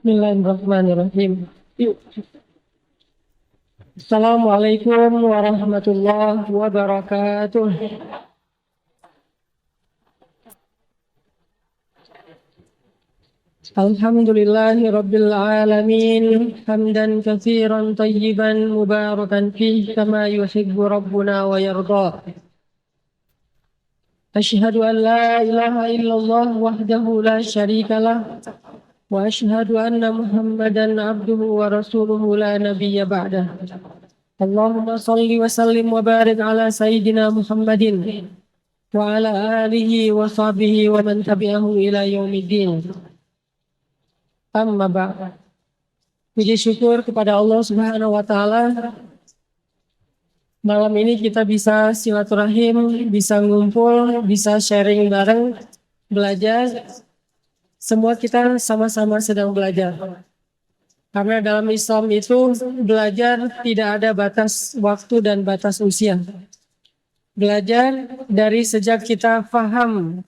Bismillahirrahmanirrahim. Assalamualaikum warahmatullahi wabarakatuh. Alhamdulillahi rabbil alamin. Hamdan katsiran tayyiban mubarakan fihi kama yuhibbu rabbuna wa yarda. Asyhadu an la ilaha illallah wahdahu la syarikalah. وأشهد أن محمدا عبده ورسوله لا نبي بعده اللهم صل وسلم وبارك على سيدنا محمد وعلى آله وصحبه ومن تبعه إلى يوم الدين Amma ba'd. Puji syukur kepada Allah Subhanahu wa taala. Malam ini kita bisa silaturahim, bisa ngumpul, bisa sharing bareng, belajar. Semua kita sama-sama sedang belajar. Karena dalam Islam itu belajar tidak ada batas waktu dan batas usia. Belajar dari sejak kita paham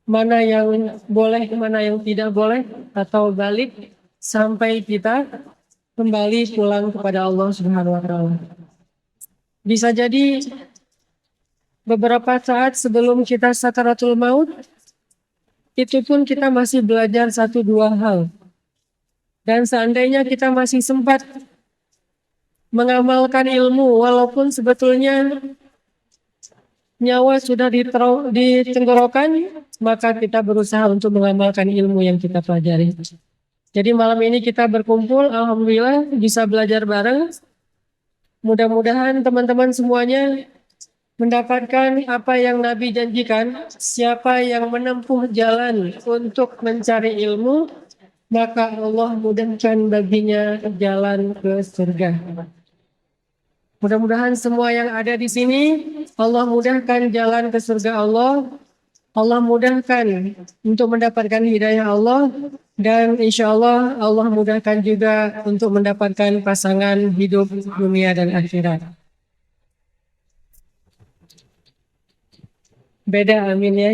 mana yang boleh, mana yang tidak boleh, atau balik sampai kita kembali pulang kepada Allah Subhanahu wa taala. Bisa jadi beberapa saat sebelum kita sakaratul maut, itu pun kita masih belajar 1-2 hal. Dan seandainya kita masih sempat mengamalkan ilmu, walaupun sebetulnya nyawa sudah di tenggorokan, maka kita berusaha untuk mengamalkan ilmu yang kita pelajari. Jadi malam ini kita berkumpul, alhamdulillah bisa belajar bareng. Mudah-mudahan teman-teman semuanya mendapatkan apa yang Nabi janjikan. Siapa yang menempuh jalan untuk mencari ilmu, maka Allah mudahkan baginya jalan ke surga. Mudah-mudahan semua yang ada di sini, Allah mudahkan jalan ke surga Allah. Allah mudahkan untuk mendapatkan hidayah Allah. Dan insya Allah Allah mudahkan juga untuk mendapatkan pasangan hidup dunia dan akhirat. Beda, amin ya.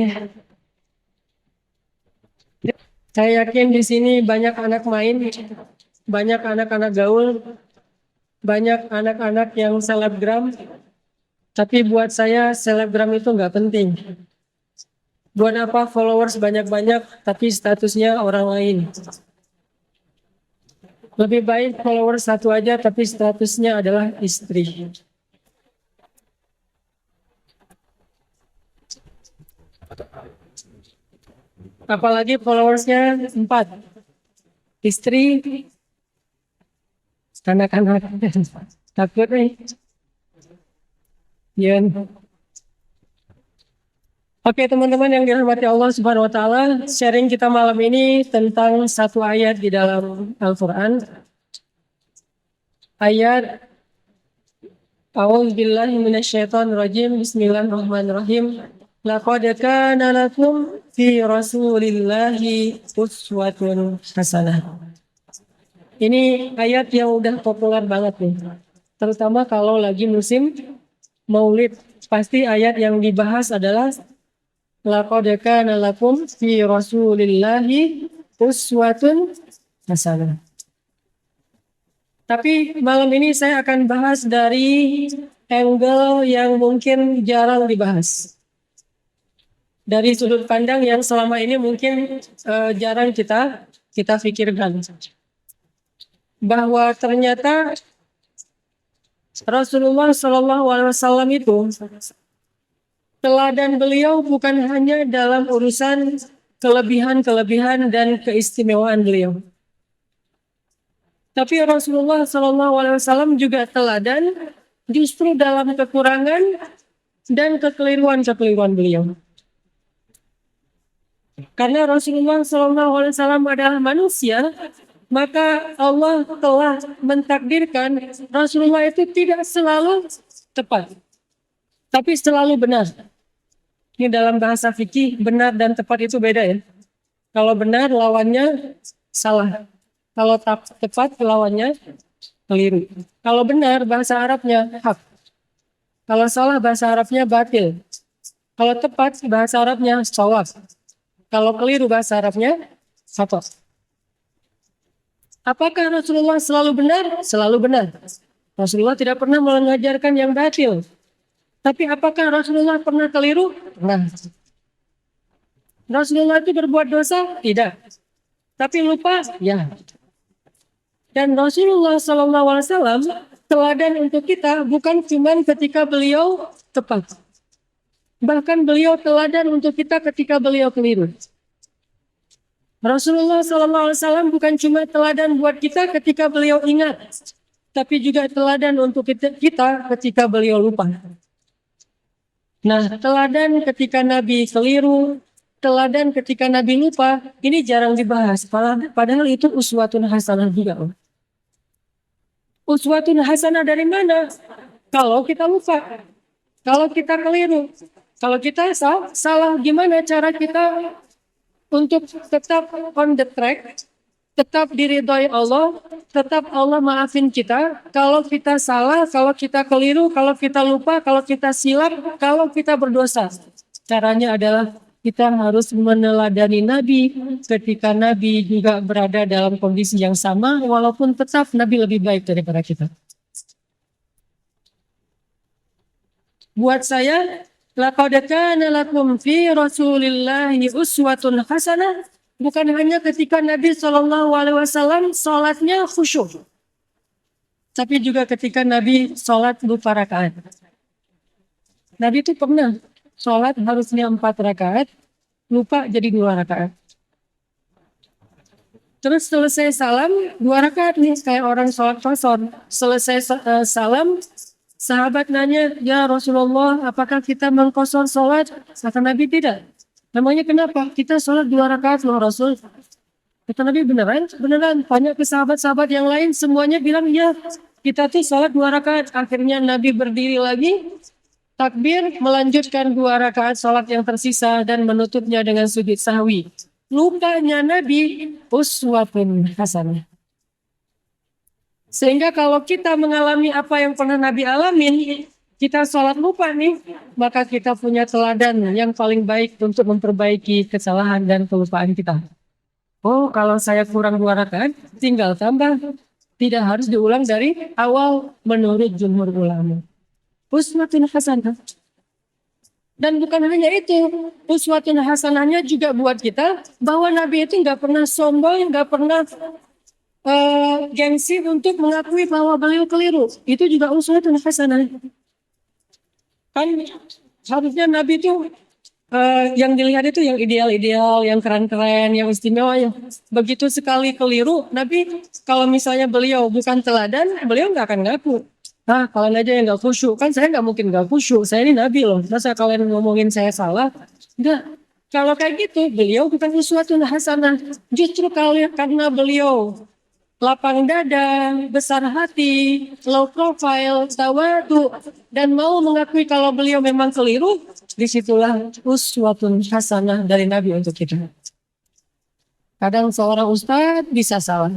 Saya yakin di sini banyak anak main, banyak anak-anak gaul, banyak anak-anak yang selebgram. Tapi buat saya selebgram itu nggak penting. Buat apa followers banyak-banyak tapi statusnya orang lain? Lebih baik followers satu aja tapi statusnya adalah istri. Apalagi followersnya 4. Istri, anak-anak. Takut nih. Yun. Oke teman-teman yang dirahmati Allah Subhanahu wa taala, sharing kita malam ini tentang satu ayat di dalam Al-Qur'an. Ayat A'udzubillahi minasyaitonirrajim. Bismillahirrahmanirrahim. Laqad kana lakum fi Rasulillahi uswatun hasanah. Ini ayat yang udah populer banget nih. Terutama kalau lagi musim Maulid, pasti ayat yang dibahas adalah laqad kana lakum fi Rasulillahi uswatun hasanah. Tapi malam ini saya akan bahas dari angle yang mungkin jarang dibahas. Dari sudut pandang yang selama ini mungkin jarang kita pikirkan. Bahwa ternyata Rasulullah SAW itu teladan beliau bukan hanya dalam urusan kelebihan-kelebihan dan keistimewaan beliau. Tapi Rasulullah SAW juga teladan justru dalam kekurangan dan kekeliruan-kekeliruan beliau. Karena Rasulullah SAW adalah manusia, maka Allah telah mentakdirkan Rasulullah itu tidak selalu tepat, tapi selalu benar. Ini dalam bahasa fikih, benar dan tepat itu beda ya. Kalau benar lawannya salah. Kalau tepat lawannya keliru. Kalau benar bahasa Arabnya hak. Kalau salah bahasa Arabnya batil. Kalau tepat bahasa Arabnya shawab. Kalau keliru bahasa Arabnya khata. Apakah Rasulullah selalu benar? Selalu benar. Rasulullah tidak pernah mengajarkan yang batil. Tapi apakah Rasulullah pernah keliru? Nah, Rasulullah itu berbuat dosa? Tidak. Tapi lupa? Ya. Dan Rasulullah SAW teladan untuk kita bukan cuma ketika beliau tepat. Bahkan beliau teladan untuk kita ketika beliau keliru. Rasulullah SAW bukan cuma teladan buat kita ketika beliau ingat, tapi juga teladan untuk kita ketika beliau lupa. Nah, teladan ketika Nabi keliru, teladan ketika Nabi lupa, ini jarang dibahas. Padahal itu uswatun hasanah juga. Uswatun hasanah dari mana? Kalau kita lupa, kalau kita keliru, kalau kita salah, gimana cara kita untuk tetap on the track, tetap diridhoi Allah, tetap Allah maafin kita. Kalau kita salah, kalau kita keliru, kalau kita lupa, kalau kita silap, kalau kita berdosa. Caranya adalah kita harus meneladani Nabi ketika Nabi juga berada dalam kondisi yang sama, walaupun tetap Nabi lebih baik daripada kita. Buat saya, laqad kana lakum fi Rasulillahi uswatun hasanah, bukan hanya ketika Nabi SAW sholatnya khusyuk, tapi juga ketika Nabi sholat lupa rakaat. Nabi itu pernah sholat harusnya 4 rakaat, lupa jadi 2 rakaat. Terus selesai salam 2 rakaat nih, kayak orang sholat qashar. Selesai salam, sahabat nanya, ya Rasulullah, apakah kita mengqashar sholat? Kata Nabi, tidak. Namanya kenapa? Kita sholat 2 rakaat loh Rasul. Kata Nabi, beneran? Beneran. Tanya ke sahabat-sahabat yang lain, semuanya bilang, ya kita tuh sholat 2 rakaat. Akhirnya Nabi berdiri lagi, takbir, melanjutkan 2 rakaat sholat yang tersisa dan menutupnya dengan sujud sahwi. Lupanya Nabi uswatun hasanah. Sehingga kalau kita mengalami apa yang pernah Nabi alamin, kita sholat lupa nih, maka kita punya teladan yang paling baik untuk memperbaiki kesalahan dan kelupaan kita. Oh, kalau saya kurang 2 rakaat, tinggal tambah. Tidak harus diulang dari awal menurut jumhur ulama. Uswatun hasanah. Dan bukan hanya itu, uswatun hasanahnya juga buat kita bahwa Nabi itu nggak pernah sombong, nggak pernah gengsi untuk mengakui bahwa beliau keliru. Itu juga uswatun hasanah. Kan harusnya Nabi itu yang dilihat itu yang ideal-ideal, yang keren-keren, yang istimewa. Begitu sekali keliru, Nabi kalau misalnya beliau bukan teladan, beliau nggak akan ngaku. Nah, kalian aja yang nggak khusyuk, kan saya nggak mungkin nggak khusyuk. Saya ini Nabi loh. Masa kalian ngomongin saya salah? Enggak. Kalau kayak gitu, beliau bukan uswatun hasanah. Justru karena beliau lapang dada, besar hati, low profile, tawadu, dan mau mengakui kalau beliau memang keliru, disitulah uswatun hasanah dari Nabi untuk kita. Kadang seorang ustadz bisa salah.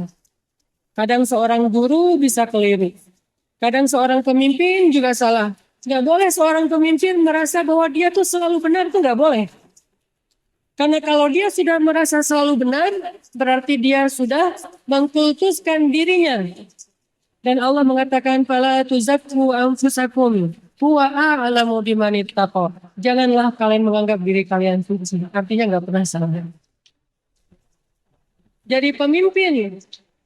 Kadang seorang guru bisa keliru. Kadang seorang pemimpin juga salah. Nggak boleh seorang pemimpin merasa bahwa dia tuh selalu benar, itu nggak boleh. Karena kalau dia sudah merasa selalu benar, berarti dia sudah mengkultuskan dirinya. Dan Allah mengatakan, fala tuzakku anfusakum huwa a'lamu biman ittaqa. Janganlah kalian menganggap diri kalian suci. Artinya nggak pernah salah. Jadi pemimpin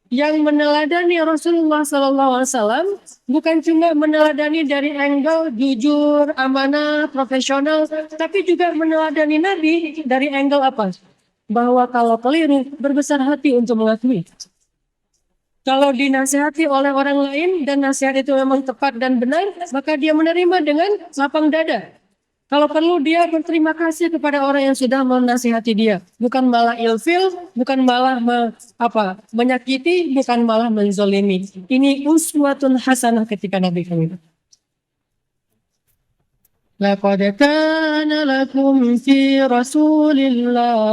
yang meneladani Rasulullah SAW bukan cuma meneladani dari angle jujur, amanah, profesional, tapi juga meneladani Nabi dari angle apa? Bahwa kalau keliru, berbesar hati untuk mengakui. Kalau dinasihati oleh orang lain dan nasihat itu memang tepat dan benar, maka dia menerima dengan lapang dada. Kalau perlu dia berterima kasih kepada orang yang sudah menasihati dia. Bukan malah ilfil, bukan malah menyakiti, bukan malah menzolimi. Ini uswatun hasanah ketika Nabi kami. Laqad kana lakum fi Rasulillah.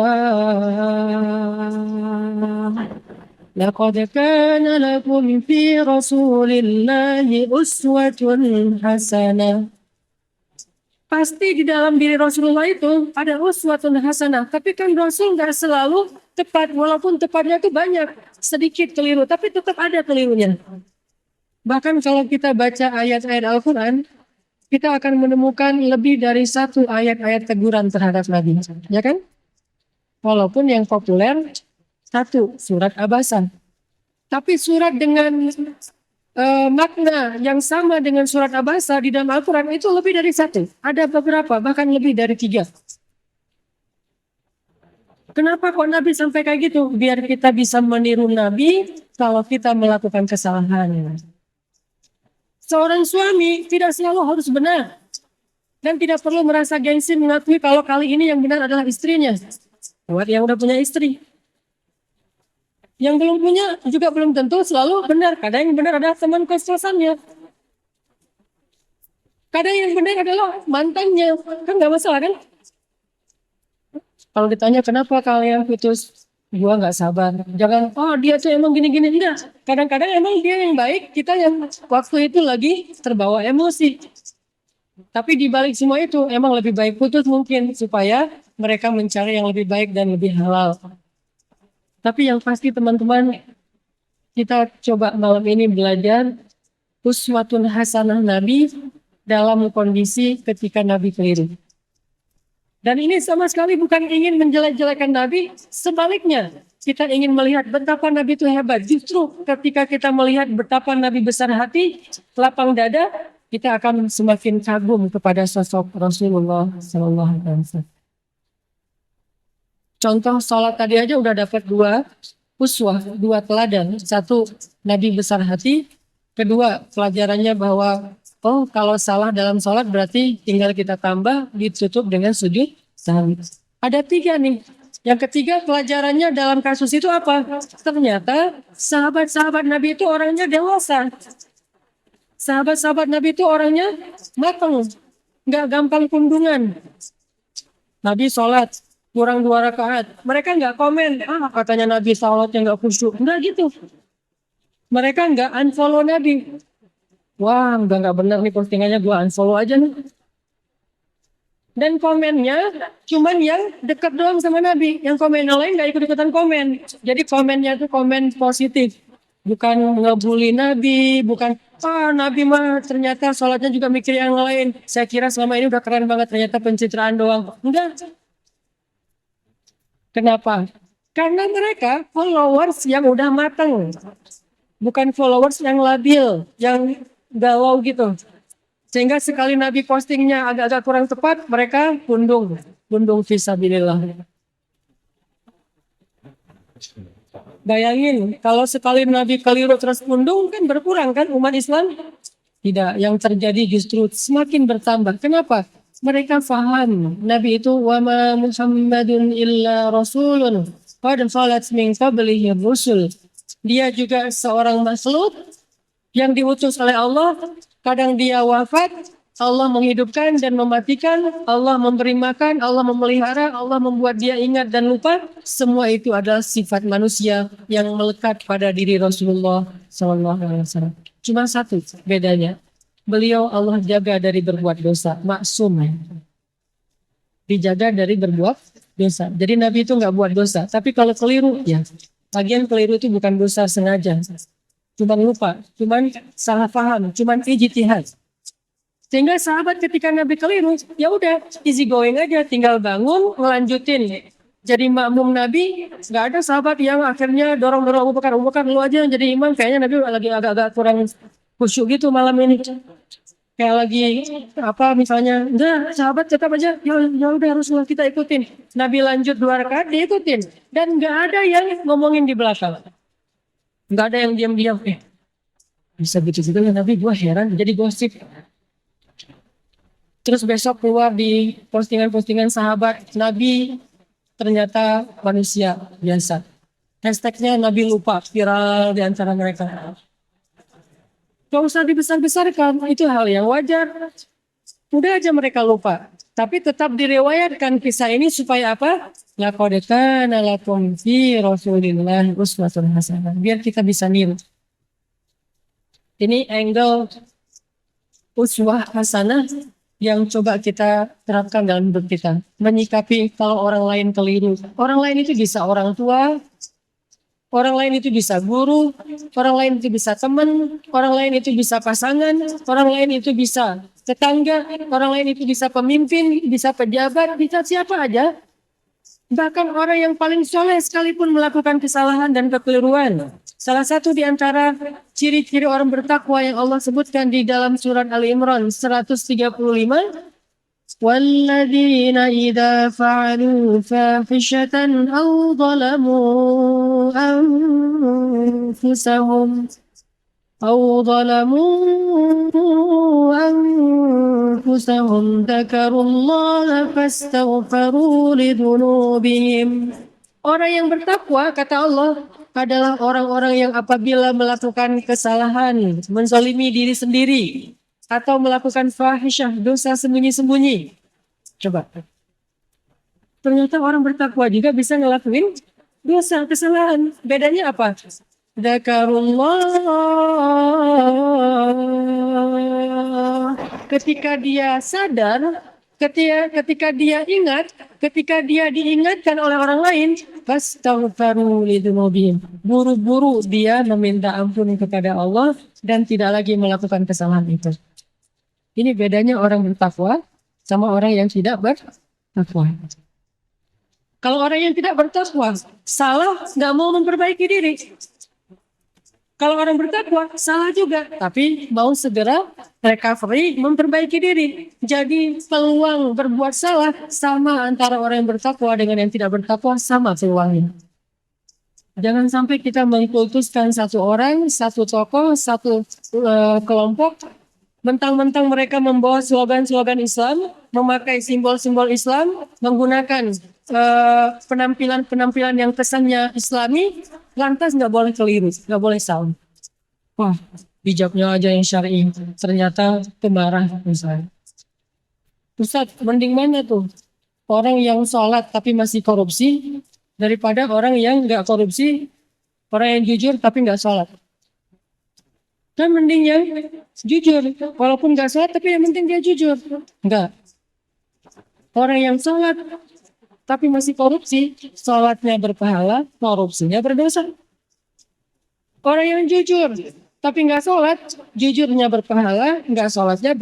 Laqad kana lakum fi Rasulillah uswatun hasanah. Pasti di dalam diri Rasulullah itu ada uswatun hasanah. Tapi kan Rasul nggak selalu tepat, walaupun tepatnya itu banyak, sedikit keliru, tapi tetap ada kelirunya. Bahkan kalau kita baca ayat-ayat Al-Quran, kita akan menemukan lebih dari satu ayat-ayat teguran terhadap Nabi. Ya kan? Walaupun yang populer satu, surat Abasa. Tapi surat dengan makna yang sama dengan surat Abasa di dalam Al-Quran itu lebih dari satu. Ada beberapa, bahkan lebih dari 3. Kenapa kok Nabi sampai kayak gitu? Biar kita bisa meniru Nabi kalau kita melakukan kesalahan. Seorang suami tidak selalu harus benar. Dan tidak perlu merasa gengsi mengakui kalau kali ini yang benar adalah istrinya. Buat yang udah punya istri. Yang belum punya juga belum tentu selalu benar. Kadang yang benar adalah teman kos-kosannya. Kadang yang benar adalah mantannya. Kan nggak masalah kan? Kalau ditanya kenapa kalian putus, gua nggak sabar. Jangan, oh dia tuh emang gini-gini. Enggak. Kadang-kadang emang dia yang baik, kita yang waktu itu lagi terbawa emosi. Tapi di balik semua itu emang lebih baik putus mungkin supaya mereka mencari yang lebih baik dan lebih halal. Tapi yang pasti teman-teman, kita coba malam ini belajar uswatun hasanah Nabi dalam kondisi ketika Nabi keliru. Dan ini sama sekali bukan ingin menjelek-jelekan Nabi, sebaliknya kita ingin melihat betapa Nabi itu hebat. Justru ketika kita melihat betapa Nabi besar hati, lapang dada, kita akan semakin kagum kepada sosok Rasulullah SAW. Contoh sholat tadi aja udah dapat 2 uswah, 2 teladan. 1, Nabi besar hati. 2, pelajarannya bahwa oh kalau salah dalam sholat berarti tinggal kita tambah ditutup dengan sujud sahwi. Ada 3 nih. Yang ketiga pelajarannya dalam kasus itu apa? Ternyata sahabat-sahabat Nabi itu orangnya dewasa. Sahabat-sahabat Nabi itu orangnya matang. Nggak gampang kundungan. Nabi sholat kurang 2 rakaat. Mereka nggak komen, katanya Nabi sholatnya nggak khusyuk. Nggak gitu. Mereka nggak unfollow Nabi. Wah, nggak benar nih postingannya, gua unfollow aja nih. Dan komennya cuman yang dekat doang sama Nabi. Yang komen yang lain nggak ikut-ikutan komen. Jadi komennya itu komen positif. Bukan ngebully Nabi, bukan Nabi mah ternyata sholatnya juga mikir yang lain. Saya kira selama ini udah keren banget, ternyata pencitraan doang. Enggak. Kenapa? Karena mereka followers yang udah matang. Bukan followers yang labil, yang galau gitu. Sehingga sekali Nabi postingnya agak-agak kurang tepat, mereka gundung fisabilillah. Bayangin, kalau sekali Nabi keliru terus gundung, kan berkurang kan umat Islam? Tidak, yang terjadi justru semakin bertambah. Kenapa? Mereka faham Nabi itu wa ma Muhammadun illa rasulun qad khalat min qablihi rusul. Dia juga seorang makhluk yang diutus oleh Allah. Kadang dia wafat, Allah menghidupkan dan mematikan, Allah memberi makan, Allah memelihara, Allah membuat dia ingat dan lupa. Semua itu adalah sifat manusia yang melekat pada diri Rasulullah SAW. Cuma satu bedanya. Beliau Allah jaga dari berbuat dosa, maksum. Dijaga dari berbuat dosa. Jadi Nabi itu nggak buat dosa. Tapi kalau keliru, ya. Lagian keliru itu bukan dosa sengaja. Cuman lupa, cuman salah paham, cuman ijtihad. Sehingga sahabat ketika Nabi keliru, ya udah easy going aja, tinggal bangun, ngelanjutin. Jadi makmum Nabi, nggak ada sahabat yang akhirnya dorong-dorong Abu Bakar lu aja yang jadi imam. Kayaknya Nabi lagi agak-agak kurang khusyuk gitu malam ini. Kayak lagi misalnya, enggak, sahabat tetap aja, ya udah Rasulullah kita ikutin. Nabi lanjut 2 rakaat diikutin, dan nggak ada yang ngomongin di belakang, nggak ada yang diam-diam. Bisa gitu juga ya Nabi, gua heran, jadi gosip. Terus besok keluar di postingan-postingan sahabat, Nabi ternyata manusia biasa. Hashtagnya Nabi lupa, viral di antara mereka. Gak usah dibesar-besarkan, itu hal yang wajar. Udah aja mereka lupa. Tapi tetap direwayatkan kisah ini supaya apa? Laqad kana lakum fi Rasulillah uswatun hasanah. Biar kita bisa niru. Ini angle uswah hasanah yang coba kita terapkan dalam hidup kita. Menyikapi kalau orang lain keliru. Orang lain itu bisa orang tua, orang lain itu bisa guru, orang lain itu bisa teman, orang lain itu bisa pasangan, orang lain itu bisa tetangga, orang lain itu bisa pemimpin, bisa pejabat, bisa siapa aja. Bahkan orang yang paling soleh sekalipun melakukan kesalahan dan kekeliruan. Salah satu di antara ciri-ciri orang bertakwa yang Allah sebutkan di dalam surat Ali Imran 135, وَالَّذِينَ إِذَا فَعَلُوا فَاحِشَةً أَوْ ظَلَمُوا أَنفُسَهُمْ ذكروا الله فاستغفروا لذنوبهم. Orang yang bertakwa, kata Allah, adalah orang-orang yang apabila melakukan kesalahan, menzalimi diri sendiri, atau melakukan fahisyah, dosa sembunyi-sembunyi. Coba. Ternyata orang bertakwa juga bisa ngelakuin dosa, kesalahan. Bedanya apa? Dzakarullah. Ketika dia sadar, ketika dia ingat, ketika dia diingatkan oleh orang lain, fastaghfaru lidzunubihim. Buru-buru dia meminta ampun kepada Allah dan tidak lagi melakukan kesalahan itu. Ini bedanya orang bertakwa sama orang yang tidak bertakwa. Kalau orang yang tidak bertakwa, salah, nggak mau memperbaiki diri. Kalau orang bertakwa, salah juga, tapi mau segera recovery, memperbaiki diri. Jadi peluang berbuat salah sama antara orang yang bertakwa dengan yang tidak bertakwa, sama peluangnya. Jangan sampai kita mengkultuskan satu orang, satu tokoh, satu kelompok, mentang-mentang mereka membawa slogan-slogan Islam, memakai simbol-simbol Islam, menggunakan penampilan-penampilan yang kesannya Islami, lantas nggak boleh keliru, nggak boleh salah. Wah, hijabnya aja yang syar'i, ternyata pemarah misalnya. Ustaz, mending mana tuh? Orang yang sholat tapi masih korupsi, daripada orang yang nggak korupsi, orang yang jujur tapi nggak sholat. Kan mending yang jujur, walaupun nggak sholat tapi yang penting dia jujur. Enggak. Orang yang sholat tapi masih korupsi, sholatnya berpahala, korupsinya berdosa. Orang yang jujur tapi nggak sholat, jujurnya berpahala, nggak sholatnya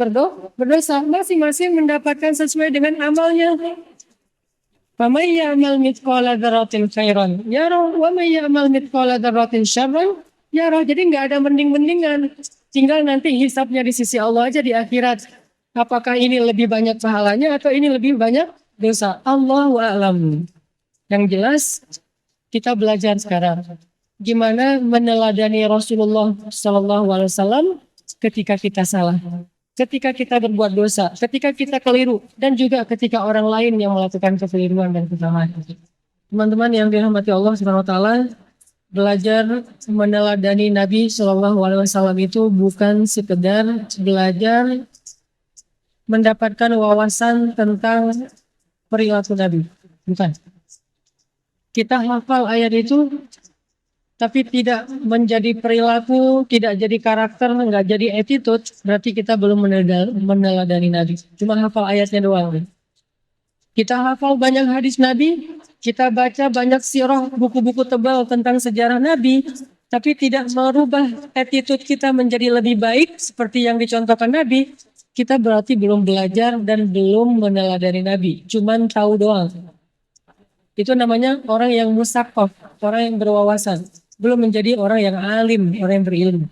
berdosa. Masing-masing mendapatkan sesuai dengan amalnya. فَمَنْ يَعْمَلْ مِثْقَالَ ذَرَّةٍ خَيْرًا يَرَهُ وَمَنْ يَعْمَلْ مِثْقَالَ ذَرَّةٍ شَرًّا يَرَهُ. Jadi nggak ada mending-mendingan. Tinggal nanti hisapnya di sisi Allah aja di akhirat. Apakah ini lebih banyak pahalanya atau ini lebih banyak dosa? Allahu a'lam. Yang jelas kita belajar sekarang gimana meneladani Rasulullah Sallallahu Alaihi Wasallam ketika kita salah, ketika kita berbuat dosa, ketika kita keliru, dan juga ketika orang lain yang melakukan kekeliruan dan kesalahan. Teman-teman yang dirahmati Allah Subhanahu Wa Taala, belajar meneladani Nabi Sallallahu Alaihi Wasallam itu bukan sekedar belajar mendapatkan wawasan tentang perilaku Nabi, bukan. Kita hafal ayat itu, tapi tidak menjadi perilaku, tidak jadi karakter, nggak jadi attitude, berarti kita belum meneladani Nabi. Cuma hafal ayatnya doang. Kita hafal banyak hadis Nabi, kita baca banyak sirah, buku-buku tebal tentang sejarah Nabi, tapi tidak merubah attitude kita menjadi lebih baik seperti yang dicontohkan Nabi, kita berarti belum belajar dan belum meneladani Nabi. Cuman tahu doang. Itu namanya orang yang musaqaf, orang yang berwawasan. Belum menjadi orang yang alim, orang yang berilmu.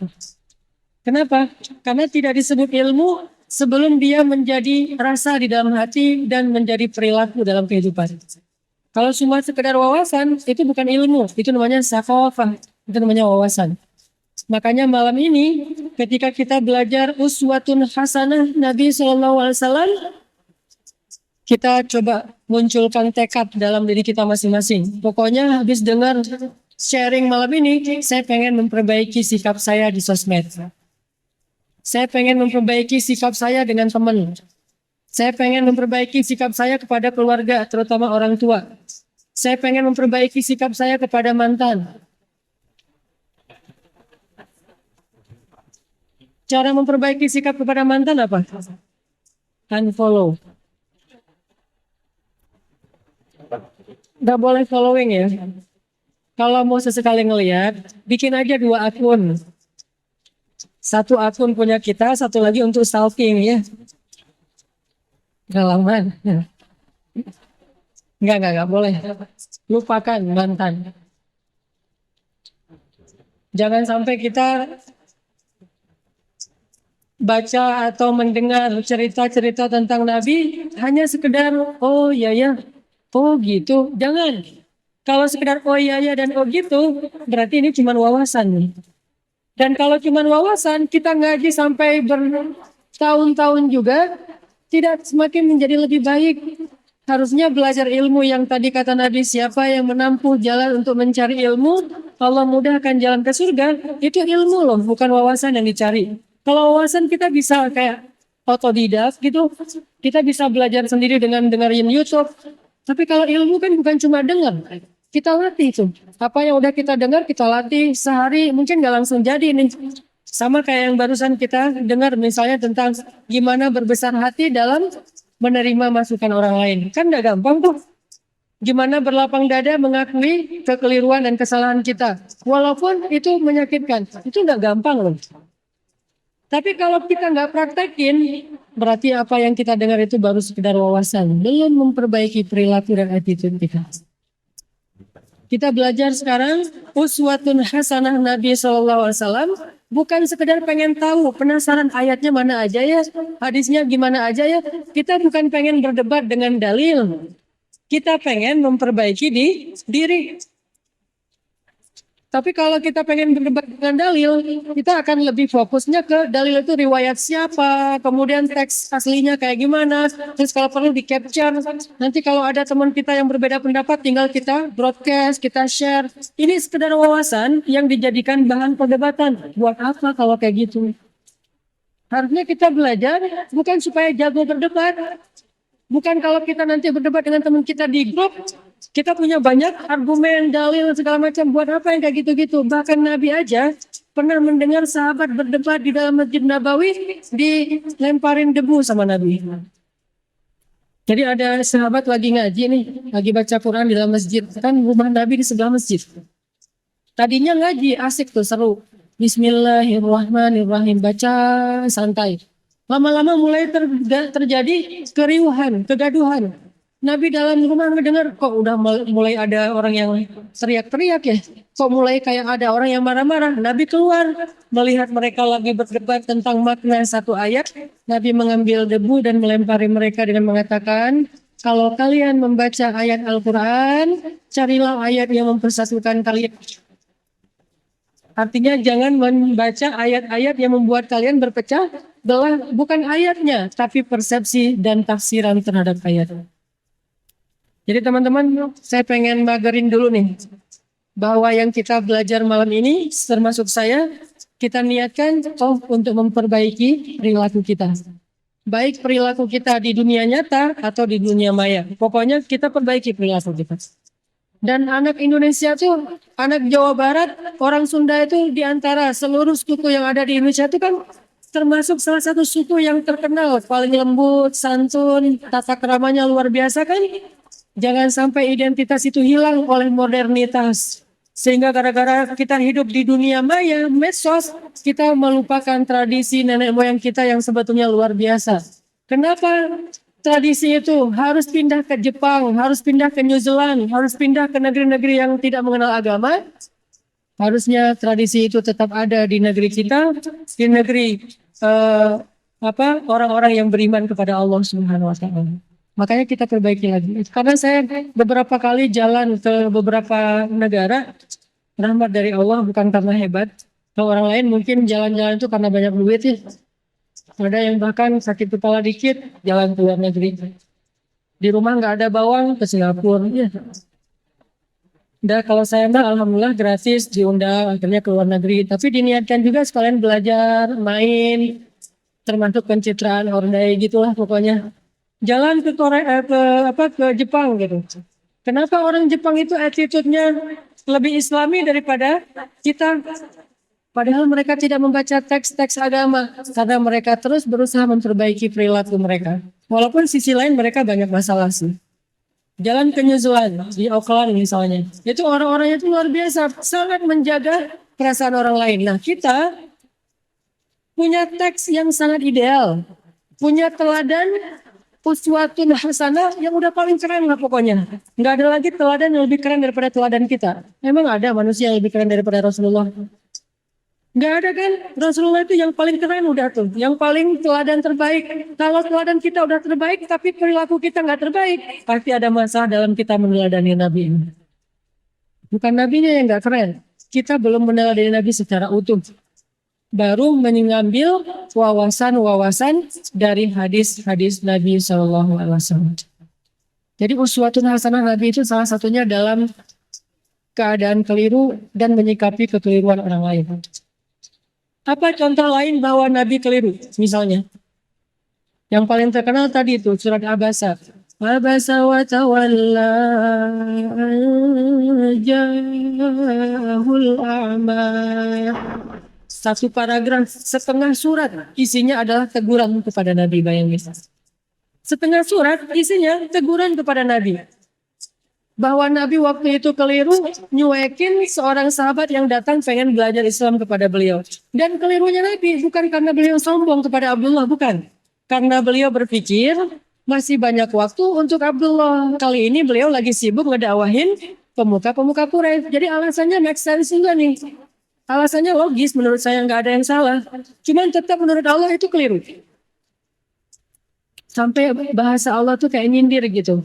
Kenapa? Karena tidak disebut ilmu sebelum dia menjadi rasa di dalam hati dan menjadi perilaku dalam kehidupan. Kalau cuma sekedar wawasan, itu bukan ilmu, itu namanya saqafah, itu namanya wawasan. Makanya malam ini ketika kita belajar uswatun hasanah Nabi SAW, kita coba munculkan tekad dalam diri kita masing-masing. Pokoknya habis dengar sharing malam ini, saya pengen memperbaiki sikap saya di sosmed. Saya pengen memperbaiki sikap saya dengan teman. Saya pengen memperbaiki sikap saya kepada keluarga, terutama orang tua. Saya pengen memperbaiki sikap saya kepada mantan. Cara memperbaiki sikap kepada mantan apa? unfollow. Nggak boleh following ya. Kalau mau sesekali ngelihat, bikin aja 2 akun. Satu akun punya kita, satu lagi untuk stalking ya. Galaman. Enggak boleh. Lupakan mantan. Jangan sampai kita baca atau mendengar cerita-cerita tentang Nabi hanya sekedar oh iya ya, oh gitu. Jangan. Kalau sekedar oh iya ya dan oh gitu, berarti ini cuma wawasan. Dan kalau cuma wawasan, kita ngaji sampai bertahun-tahun juga tidak semakin menjadi lebih baik. Harusnya belajar ilmu yang tadi kata Nabi, siapa yang menempuh jalan untuk mencari ilmu, Allah mudahkan jalan ke surga. Itu ilmu loh, bukan wawasan yang dicari. Kalau wawasan kita bisa kayak otodidak gitu, kita bisa belajar sendiri dengan dengerin YouTube. Tapi kalau ilmu kan bukan cuma dengar, kita latih tuh. Apa yang udah kita dengar, kita latih sehari, mungkin nggak langsung jadi nih. Sama kayak yang barusan kita dengar misalnya tentang gimana berbesar hati dalam menerima masukan orang lain. Kan nggak gampang tuh. Gimana berlapang dada mengakui kekeliruan dan kesalahan kita. Walaupun itu menyakitkan. Itu nggak gampang loh. Tapi kalau kita nggak praktekin, berarti apa yang kita dengar itu baru sekedar wawasan. Belum memperbaiki perilaku dan attitude kita. Kita belajar sekarang uswatun hasanah Nabi SAW bukan sekedar pengen tahu penasaran ayatnya mana aja ya, hadisnya gimana aja ya. Kita bukan pengen berdebat dengan dalil. Kita pengen memperbaiki diri. Tapi kalau kita pengen berdebat dengan dalil, kita akan lebih fokusnya ke dalil itu riwayat siapa, kemudian teks aslinya kayak gimana, terus kalau perlu di capture. Nanti kalau ada teman kita yang berbeda pendapat, tinggal kita broadcast, kita share. Ini sekedar wawasan yang dijadikan bahan perdebatan. Buat apa kalau kayak gitu? Harusnya kita belajar bukan supaya jago berdebat. Bukan kalau kita nanti berdebat dengan teman kita di grup, kita punya banyak argumen, dalil, segala macam. Buat apa yang kayak gitu-gitu? Bahkan Nabi aja pernah mendengar sahabat berdebat di dalam Masjid Nabawi, dilemparin debu sama Nabi. Jadi ada sahabat lagi ngaji nih, lagi baca Quran di dalam masjid. Kan rumah Nabi di sebelah masjid. Tadinya ngaji, asik tuh, seru. Bismillahirrahmanirrahim, baca santai. Lama-lama mulai terjadi keriuhan, kegaduhan. Nabi dalam rumah mendengar kok udah mulai ada orang yang teriak-teriak ya. Kok mulai kayak ada orang yang marah-marah. Nabi keluar melihat mereka lagi berdebat tentang makna satu ayat. Nabi mengambil debu dan melempari mereka dengan mengatakan, kalau kalian membaca ayat Al-Quran, carilah ayat yang mempersatukan kalian. Artinya jangan membaca ayat-ayat yang membuat kalian berpecah belah, bukan ayatnya, tapi persepsi dan tafsiran terhadap ayat. Jadi teman-teman, saya pengen magerin dulu nih, bahwa yang kita belajar malam ini, termasuk saya, kita niatkan untuk memperbaiki perilaku kita. Baik perilaku kita di dunia nyata atau di dunia maya. Pokoknya kita perbaiki perilaku kita. Dan anak Indonesia tuh, anak Jawa Barat, orang Sunda itu diantara seluruh suku yang ada di Indonesia itu kan termasuk salah satu suku yang terkenal, paling lembut, santun, tata keramanya luar biasa kan. Jangan sampai identitas itu hilang oleh modernitas. Sehingga gara-gara kita hidup di dunia maya, medsos, kita melupakan tradisi nenek moyang kita yang sebetulnya luar biasa. Kenapa? Tradisi itu harus pindah ke Jepang, harus pindah ke New Zealand, harus pindah ke negeri-negeri yang tidak mengenal agama. Harusnya tradisi itu tetap ada di negeri kita, di negeri orang-orang yang beriman kepada Allah Subhanahu Wa Taala. Makanya kita perbaiki lagi. Karena saya beberapa kali jalan ke beberapa negara, rahmat dari Allah bukan karena hebat. Kalau orang lain mungkin jalan-jalan itu karena banyak duit ya. Ada yang bahkan sakit kepala dikit jalan ke luar negeri. Di rumah nggak ada bawang ke Singapura. Ya. Dan kalau saya mah alhamdulillah gratis diundang akhirnya ke luar negeri. Tapi diniatkan juga sekalian belajar, main, termasuk pencitraan ordai gitulah pokoknya. Jalan ke Korea ke Jepang gitu. Kenapa orang Jepang itu attitude-nya lebih Islami daripada kita? Padahal mereka tidak membaca teks-teks agama karena mereka terus berusaha memperbaiki perilaku mereka. Walaupun sisi lain mereka banyak masalah sih. Jalan ke New Zealand di Auckland misalnya, itu orang-orangnya itu luar biasa, sangat menjaga perasaan orang lain. Nah, kita punya teks yang sangat ideal, punya teladan uswatun hasanah yang udah paling keren lah pokoknya. Nggak ada lagi teladan yang lebih keren daripada teladan kita. Emang ada manusia yang lebih keren daripada Rasulullah? Nggak ada kan? Rasulullah itu yang paling keren udah tuh. Yang paling teladan terbaik. Kalau teladan kita udah terbaik, tapi perilaku kita nggak terbaik, pasti ada masalah dalam kita meneladani Nabi. Bukan Nabinya yang nggak keren. Kita belum meneladani Nabi secara utuh. Baru mengambil wawasan-wawasan dari hadis-hadis Nabi SAW. Jadi uswatun hasanah Nabi itu salah satunya dalam keadaan keliru dan menyikapi kekeliruan orang lain. Apa contoh lain bahwa Nabi keliru? Misalnya, yang paling terkenal tadi itu surat Abasa. Abasa wa tawalla jahul a'ma. Satu paragraf, setengah surat isinya adalah teguran kepada Nabi, bayangin. Setengah surat isinya teguran kepada Nabi. Bahwa Nabi waktu itu keliru nyuekin seorang sahabat yang datang pengen belajar Islam kepada beliau. Dan kelirunya Nabi bukan karena beliau sombong kepada Abdullah, bukan. Karena beliau berpikir masih banyak waktu untuk Abdullah. Kali ini beliau lagi sibuk ngedakwahin pemuka-pemuka Quraisy. Jadi alasannya make sense juga nih. Alasannya logis, menurut saya nggak ada yang salah. Cuman tetap menurut Allah itu keliru. Sampai bahasa Allah tuh kayak nyindir gitu.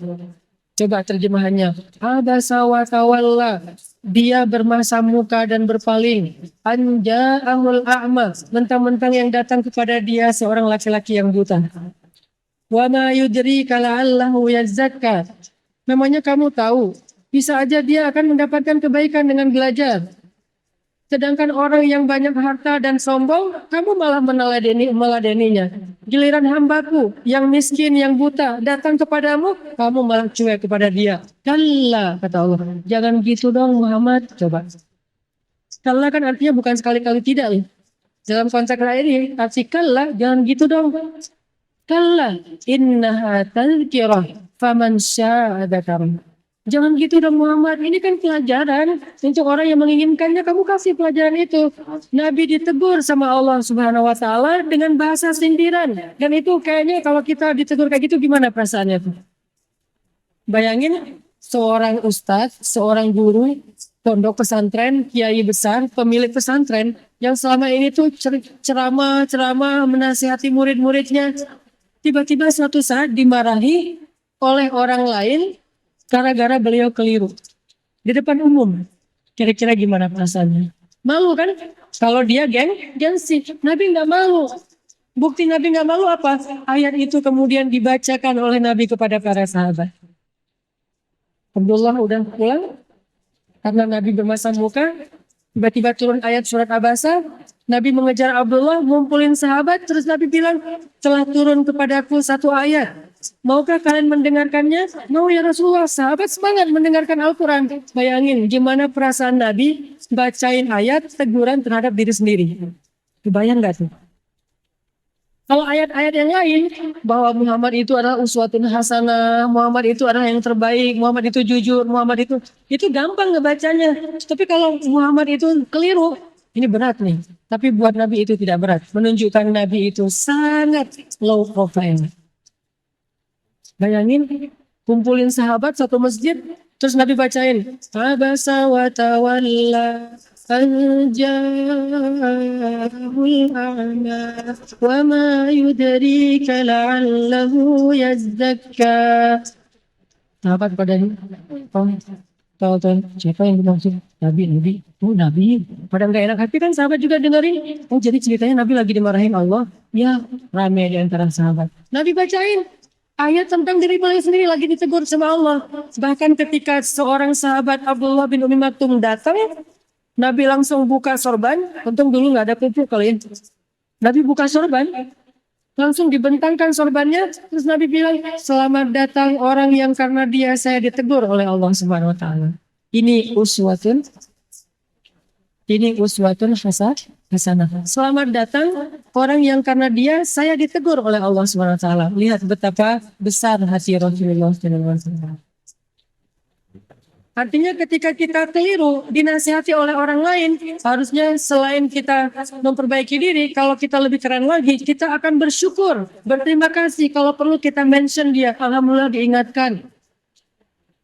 Coba terjemahannya. Abasa wa tawalla. Dia bermasa muka dan berpaling. Anja'ahul a'ma. Mentang-mentang yang datang kepada dia seorang laki-laki yang buta. Wa ma yudrika la'allahu yazakka. Memangnya kamu tahu, bisa aja dia akan mendapatkan kebaikan dengan belajar. Sedangkan orang yang banyak harta dan sombong, kamu malah meladeninya. Giliran hambaku yang miskin, yang buta, datang kepadamu, kamu malah cuek kepada dia. Kalla, kata Allah. Jangan gitu dong Muhammad. Coba. Kalla kan artinya bukan sekali-kali tidak. Dalam konteks ini, arti kalla, jangan gitu dong. Kalla, innaha tazkirah, faman sya'a dzakara. Jangan gitu dong Muhammad, ini kan pelajaran untuk orang yang menginginkannya, kamu kasih pelajaran itu. Nabi ditegur sama Allah Subhanahu wa taala dengan bahasa sindiran. Dan itu kayaknya kalau kita ditegur kayak gitu gimana perasaannya tuh? Bayangin seorang ustadz, seorang guru, pondok pesantren, kiai besar, pemilik pesantren yang selama ini tuh ceramah menasihati murid-muridnya. Tiba-tiba suatu saat dimarahi oleh orang lain gara-gara beliau keliru di depan umum. Kira-kira gimana perasaannya? Malu kan? Kalau dia gengsi. Nabi nggak malu. Bukti Nabi nggak malu apa? Ayat itu kemudian dibacakan oleh Nabi kepada para sahabat. Abdullah udah pulang karena Nabi bermasa muka. Tiba-tiba turun ayat surat Abasa. Nabi mengejar Abdullah, ngumpulin sahabat, terus Nabi bilang, telah turun kepadaku satu ayat. Maukah kalian mendengarkannya? Mau ya Rasulullah. Sahabat semangat mendengarkan Al-Quran. Bayangin gimana perasaan Nabi bacain ayat teguran terhadap diri sendiri. Kebayang gak tuh? Kalau ayat-ayat yang lain, bahwa Muhammad itu adalah uswatun hasanah, Muhammad itu adalah yang terbaik, Muhammad itu jujur, Muhammad itu gampang ngebacanya. Tapi kalau Muhammad itu keliru, ini berat nih. Tapi buat Nabi itu tidak berat. Menunjukkan Nabi itu sangat low profile. Bayangin, kumpulin sahabat satu masjid, terus Nabi bacain. Abasa wa tawalla anja'ahul a'ma wa ma yudrika la'allahu yazzakka. Sahabat pada tahu siapa yang dimaksud? Nabi. Oh Nabi. Pada nggak enak hati kan sahabat juga dengerin. Oh jadi ceritanya Nabi lagi dimarahin Allah. Ya rame di antara sahabat. Nabi bacain ayat tentang diri beliau sendiri lagi ditegur sama Allah. Bahkan ketika seorang sahabat Abdullah bin Umi Maktum datang, Nabi langsung buka sorban. Untung dulu nggak ada pupuk kali ya. Nabi buka sorban, langsung dibentangkan sorbannya. Terus Nabi bilang, selamat datang orang yang karena dia saya ditegur oleh Allah Subhanahu Wa Taala. Ini uswatun Ini uswatun hasanah. Selamat datang orang yang karena dia saya ditegur oleh Allah Subhanahu wa taala. Lihat betapa besar hati Rasulullah sallallahu alaihi wasallam. Artinya ketika kita keliru, dinasihati oleh orang lain, harusnya selain kita memperbaiki diri, kalau kita lebih keren lagi, kita akan bersyukur, berterima kasih. Kalau perlu kita mention dia, alhamdulillah diingatkan.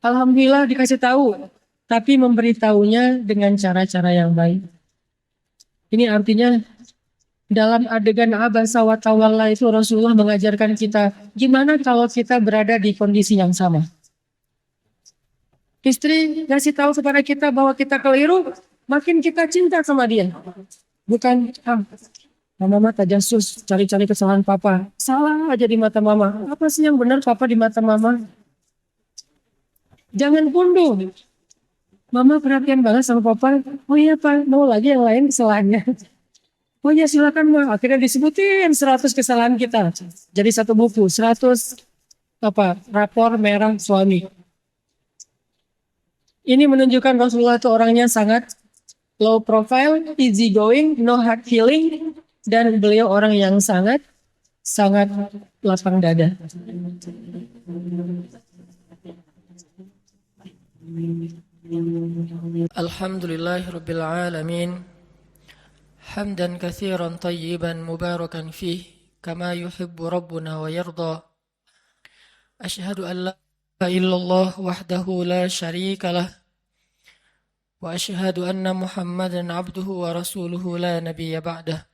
Alhamdulillah dikasih tahu, tapi memberitahunya dengan cara-cara yang baik. Ini artinya dalam adegan abasa wa tawalla itu Rasulullah mengajarkan kita gimana kalau kita berada di kondisi yang sama. Istri ngasih tahu kepada kita bahwa kita keliru, makin kita cinta sama dia. Bukan, mama tajasus cari-cari kesalahan papa. Salah aja di mata mama. Apa sih yang benar papa di mata mama? Jangan punduh. Mama perhatian banget sama papa. Oh iya pak, mau lagi yang lain kesalahannya. Oh iya silakan ma. Akhirnya disebutin 100 kesalahan kita. Jadi satu buku, 100 rapor merah suami. Ini menunjukkan Rasulullah itu orangnya sangat low profile, easy going, no hard feeling, dan beliau orang yang sangat lapang dada. Alhamdulillahirabbil alamin. Hamdan katsiran tayyiban mubarakan fih kama yuhibbu rabbuna wa yarda. Asyhadu an la ilaha illallah wahdahu la syarika lah. Wa asyhadu anna Muhammadan abduhu wa rasuluhu la nabiyya ba'dah.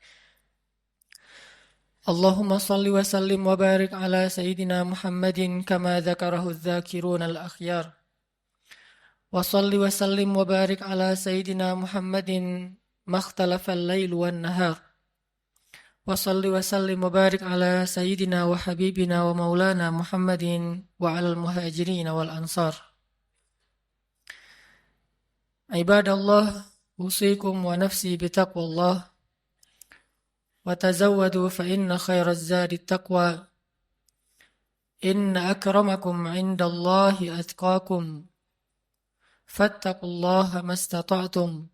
Allahumma salli wa sallim wa barik ala sayyidina Muhammadin kama dzakarahu adz-dzakirun al-akhyar. Wa salli wa sallim wa barik ala sayyidina Muhammadin makhtalafa al-lail wan nahar. Wa salli wa sallim wa barik ala sayyidina wa habibina wa maulana Muhammadin wa ala al-muhajirin wal ansar. Ibadallah, usikum wa nafsi bitaqwallah. Wa tazawwadu fa inna khairaz zadi taqwa. Inna akramakum indallahi atqakum. Fattaqullaha mastata'tum.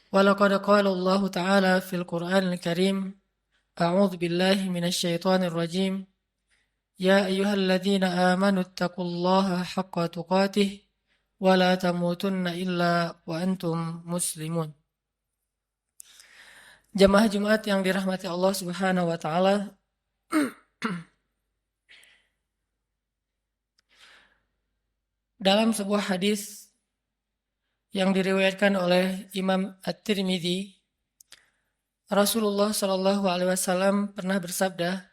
ولقد قال الله تعالى في القرآن الكريم أعوذ بالله من الشيطان الرجيم يا أيها الذين آمنوا اتقوا الله حق تقاته ولا تموتن إلا وأنتم مسلمون. Jamaah Jumat yang dirahmati Allah Subhanahu wa taala. Dalam sebuah hadis yang diriwayatkan oleh Imam At-Tirmidzi, Rasulullah sallallahu alaihi wasallam pernah bersabda,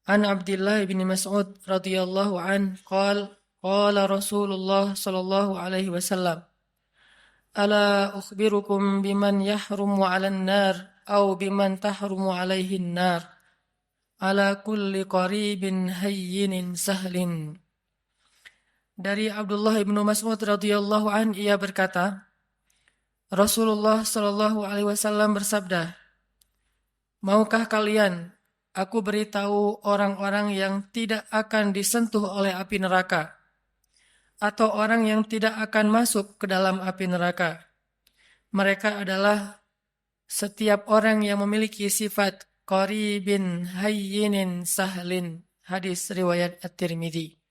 An Abdullah bin Mas'ud radhiyallahu an qala Rasulullah sallallahu alaihi wasallam, Ala ukhbirukum biman yahrumu 'alan nar aw biman tahrumu 'alaihi an-nar, ala kulli qaribin hayyinin sahlin. Dari Abdullah bin Mas'ud radhiyallahu an ia berkata, Rasulullah sallallahu alaihi wasallam bersabda, maukah kalian aku beritahu orang-orang yang tidak akan disentuh oleh api neraka, atau orang yang tidak akan masuk ke dalam api neraka? Mereka adalah setiap orang yang memiliki sifat qaribin hayyinin sahlin. Hadis riwayat At-Tirmidzi.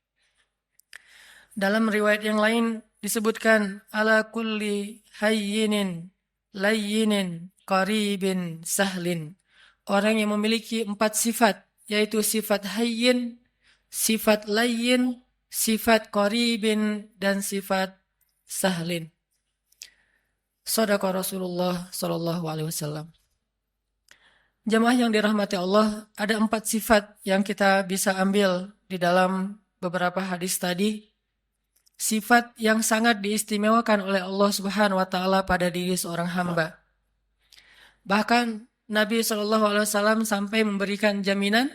Dalam riwayat yang lain disebutkan ala kulli hayyinin layyinin qaribin sahlin. Orang yang memiliki 4 sifat, yaitu sifat hayyin, sifat layyin, sifat qaribin, dan sifat sahlin. Shadaqa Rasulullah sallallahu alaihi wasallam. Jamaah yang dirahmati Allah, ada 4 sifat yang kita bisa ambil di dalam beberapa hadis tadi. Sifat yang sangat diistimewakan oleh Allah Subhanahu wa taala pada diri seorang hamba. Bahkan Nabi SAW sampai memberikan jaminan,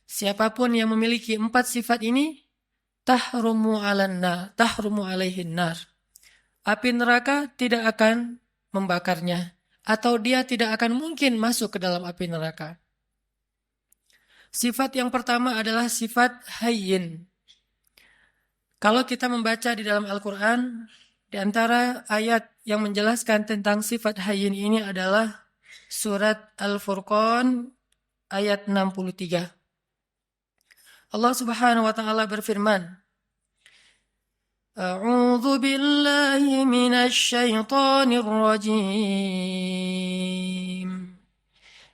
siapapun yang memiliki 4 sifat ini, tahrumu alaihin nar. Api neraka tidak akan membakarnya, atau dia tidak akan mungkin masuk ke dalam api neraka. Sifat yang pertama adalah sifat hayyin. Kalau kita membaca di dalam Al-Quran, Di antara ayat yang menjelaskan tentang sifat hayyin ini adalah surat Al-Furqan ayat 63. Allah Subhanahu wa taala berfirman, A'udzu billahi minasy syaithanir rajim.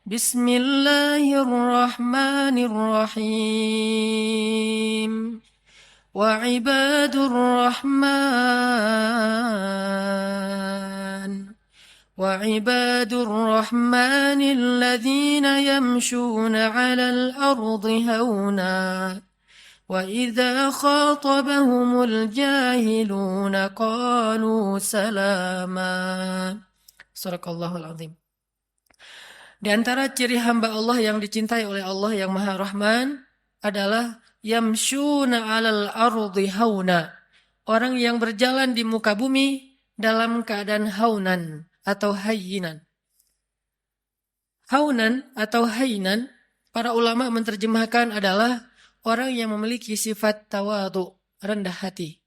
Bismillahirrahmanirrahim. وعباد الرحمن الذين يمشون على الأرض هونا وإذا خاطبهم الجاهلون قالوا سلاما. Sadaqallahul Azim. Di antara ciri hamba Allah yang dicintai oleh Allah yang Maha Rahman adalah yamshuna 'alal ardi hauna. Orang yang berjalan di muka bumi dalam keadaan haunan atau hayyinan. Haunan atau hayyinan, para ulama menerjemahkan adalah orang yang memiliki sifat tawadhu, rendah hati.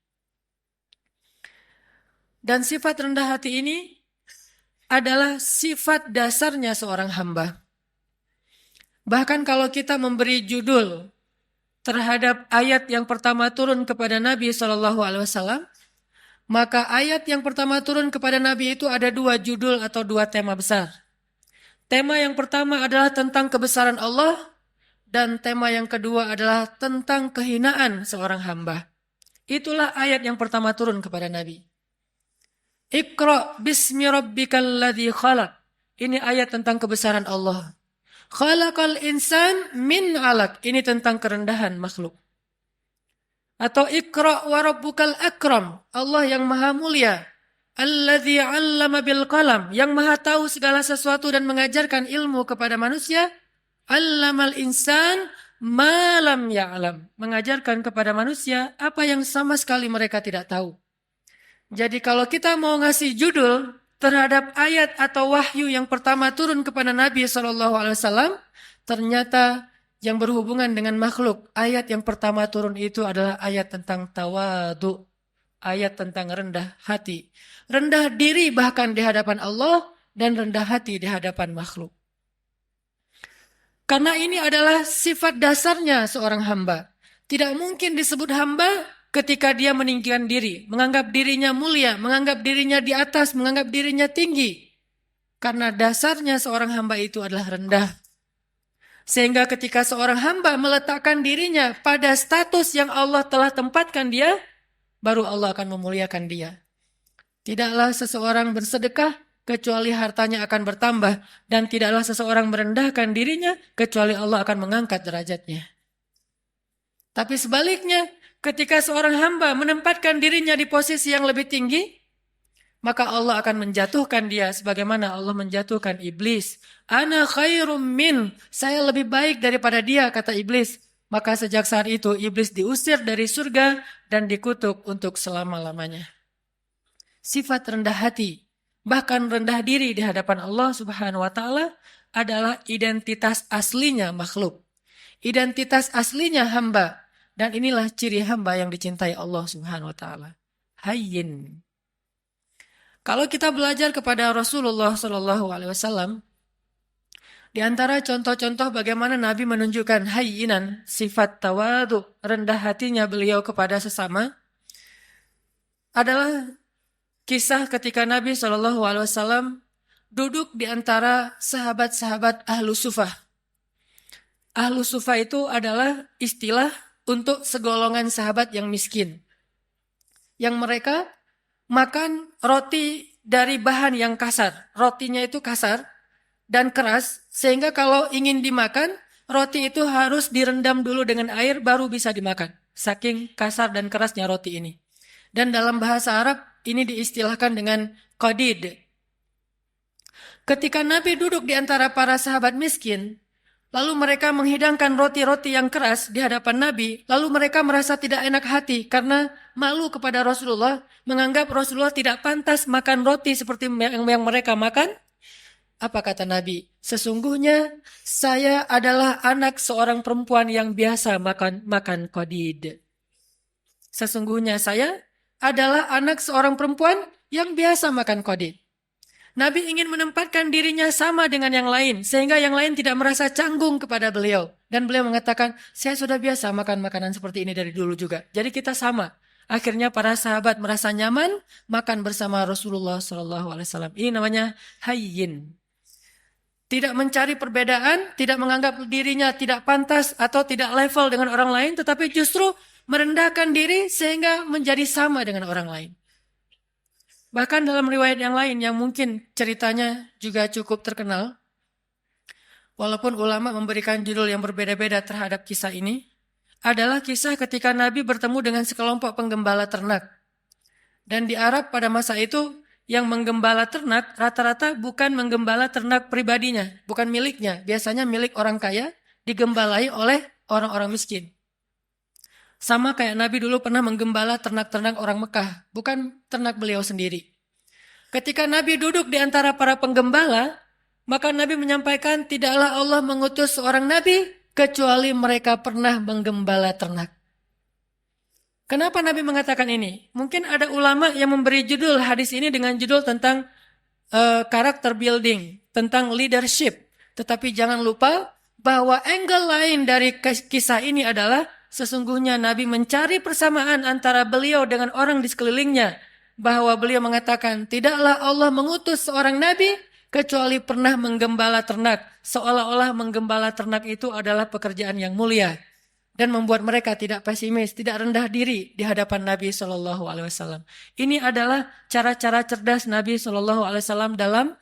Dan sifat rendah hati ini adalah sifat dasarnya seorang hamba. Bahkan kalau kita memberi judul terhadap ayat yang pertama turun kepada Nabi SAW, maka ayat yang pertama turun kepada Nabi itu ada dua judul atau dua tema besar. Tema yang pertama adalah tentang kebesaran Allah, dan tema yang kedua adalah tentang kehinaan seorang hamba. Itulah ayat yang pertama turun kepada Nabi. Iqra bismi rabbikal ladzi khalaq. Ini ayat tentang kebesaran Allah. Khalaqal insan min 'alaq. Ini tentang kerendahan makhluk. Atau Iqra wa rabbukal akram. Allah yang maha mulia. Alladzi 'allama bil qalam. Yang maha tahu segala sesuatu dan mengajarkan ilmu kepada manusia. 'Allamal insan ma lam ya'lam. Mengajarkan kepada manusia apa yang sama sekali mereka tidak tahu. Jadi kalau kita mau ngasih judul terhadap ayat atau wahyu yang pertama turun kepada Nabi SAW, ternyata yang berhubungan dengan makhluk, ayat yang pertama turun itu adalah ayat tentang tawadhu, ayat tentang rendah hati. Rendah diri bahkan di hadapan Allah dan rendah hati di hadapan makhluk. Karena ini adalah sifat dasarnya seorang hamba. Tidak mungkin disebut hamba ketika dia meninggikan diri, menganggap dirinya mulia, menganggap dirinya di atas, menganggap dirinya tinggi. Karena dasarnya seorang hamba itu adalah rendah. Sehingga ketika seorang hamba meletakkan dirinya pada status yang Allah telah tempatkan dia, baru Allah akan memuliakan dia. Tidaklah seseorang bersedekah kecuali hartanya akan bertambah, dan tidaklah seseorang merendahkan dirinya kecuali Allah akan mengangkat derajatnya. Tapi sebaliknya, ketika seorang hamba menempatkan dirinya di posisi yang lebih tinggi, maka Allah akan menjatuhkan dia sebagaimana Allah menjatuhkan iblis. Ana khairum min, saya lebih baik daripada dia, kata iblis. Maka sejak saat itu iblis diusir dari surga dan dikutuk untuk selama-lamanya. Sifat rendah hati, bahkan rendah diri di hadapan Allah Subhanahu wa taala adalah identitas aslinya makhluk. Identitas aslinya hamba. Dan inilah ciri hamba yang dicintai Allah Subhanahu wa taala. Hayyin. Kalau kita belajar kepada Rasulullah SAW, di antara contoh-contoh bagaimana Nabi menunjukkan hayyinan, sifat tawadhu, rendah hatinya beliau kepada sesama, adalah kisah ketika Nabi SAW duduk di antara sahabat-sahabat Ahlu Sufah. Ahlu Sufah itu adalah istilah untuk segolongan sahabat yang miskin. Yang mereka makan roti dari bahan yang kasar. Rotinya itu kasar dan keras, sehingga kalau ingin dimakan, roti itu harus direndam dulu dengan air baru bisa dimakan. Saking kasar dan kerasnya roti ini. Dan dalam bahasa Arab, ini diistilahkan dengan qadid. Ketika Nabi duduk di antara para sahabat miskin, lalu mereka menghidangkan roti-roti yang keras di hadapan Nabi. Lalu mereka merasa tidak enak hati karena malu kepada Rasulullah. Menganggap Rasulullah tidak pantas makan roti seperti yang mereka makan. Apa kata Nabi? Sesungguhnya saya adalah anak seorang perempuan yang biasa makan qadid. Sesungguhnya saya adalah anak seorang perempuan yang biasa makan kodi. Nabi ingin menempatkan dirinya sama dengan yang lain, sehingga yang lain tidak merasa canggung kepada beliau. Dan beliau mengatakan, saya sudah biasa makan makanan seperti ini dari dulu juga. Jadi kita sama. Akhirnya para sahabat merasa nyaman makan bersama Rasulullah SAW. Ini namanya hayyin. Tidak mencari perbedaan, tidak menganggap dirinya tidak pantas atau tidak level dengan orang lain, tetapi justru merendahkan diri sehingga menjadi sama dengan orang lain. Bahkan dalam riwayat yang lain yang mungkin ceritanya juga cukup terkenal, walaupun ulama memberikan judul yang berbeda-beda terhadap kisah ini, adalah kisah ketika Nabi bertemu dengan sekelompok penggembala ternak. Dan di Arab pada masa itu, yang menggembala ternak rata-rata bukan menggembala ternak pribadinya, bukan miliknya. Biasanya milik orang kaya, digembalai oleh orang-orang miskin. Sama kayak Nabi dulu pernah menggembala ternak-ternak orang Mekah, bukan ternak beliau sendiri. Ketika Nabi duduk di antara para penggembala, maka Nabi menyampaikan, tidaklah Allah mengutus seorang Nabi, kecuali mereka pernah menggembala ternak. Kenapa Nabi mengatakan ini? Mungkin ada ulama yang memberi judul hadis ini dengan judul tentang karakter building, tentang leadership. Tetapi jangan lupa bahwa angle lain dari kisah ini adalah sesungguhnya Nabi mencari persamaan antara beliau dengan orang di sekelilingnya. Bahwa beliau mengatakan, tidaklah Allah mengutus seorang Nabi kecuali pernah menggembala ternak. Seolah-olah menggembala ternak itu adalah pekerjaan yang mulia. Dan membuat mereka tidak pesimis, tidak rendah diri di hadapan Nabi SAW. Ini adalah cara-cara cerdas Nabi SAW dalam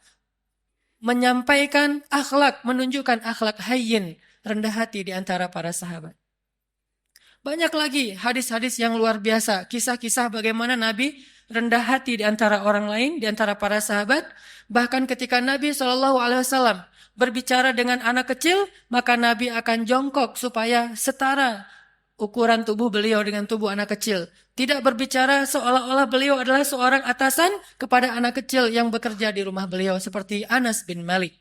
menyampaikan akhlak, menunjukkan akhlak hayyin, rendah hati di antara para sahabat. Banyak lagi hadis-hadis yang luar biasa, kisah-kisah bagaimana Nabi rendah hati di antara orang lain, di antara para sahabat. Bahkan ketika Nabi SAW berbicara dengan anak kecil, maka Nabi akan jongkok supaya setara ukuran tubuh beliau dengan tubuh anak kecil. Tidak berbicara seolah-olah beliau adalah seorang atasan kepada anak kecil yang bekerja di rumah beliau, seperti Anas bin Malik.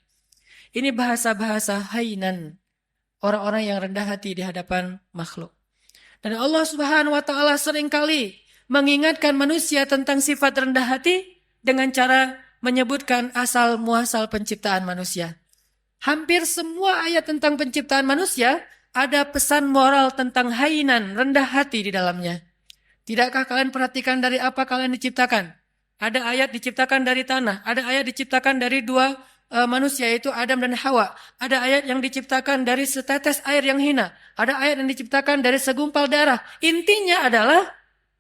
Ini bahasa-bahasa hainan, orang-orang yang rendah hati di hadapan makhluk. Dan Allah Subhanahu wa taala seringkali mengingatkan manusia tentang sifat rendah hati dengan cara menyebutkan asal muasal penciptaan manusia. Hampir semua ayat tentang penciptaan manusia ada pesan moral tentang hainan, rendah hati di dalamnya. Tidakkah kalian perhatikan dari apa kalian diciptakan? Ada ayat diciptakan dari tanah, ada ayat diciptakan dari dua manusia, yaitu Adam dan Hawa. Ada ayat yang diciptakan dari setetes air yang hina. Ada ayat yang diciptakan dari segumpal darah. Intinya adalah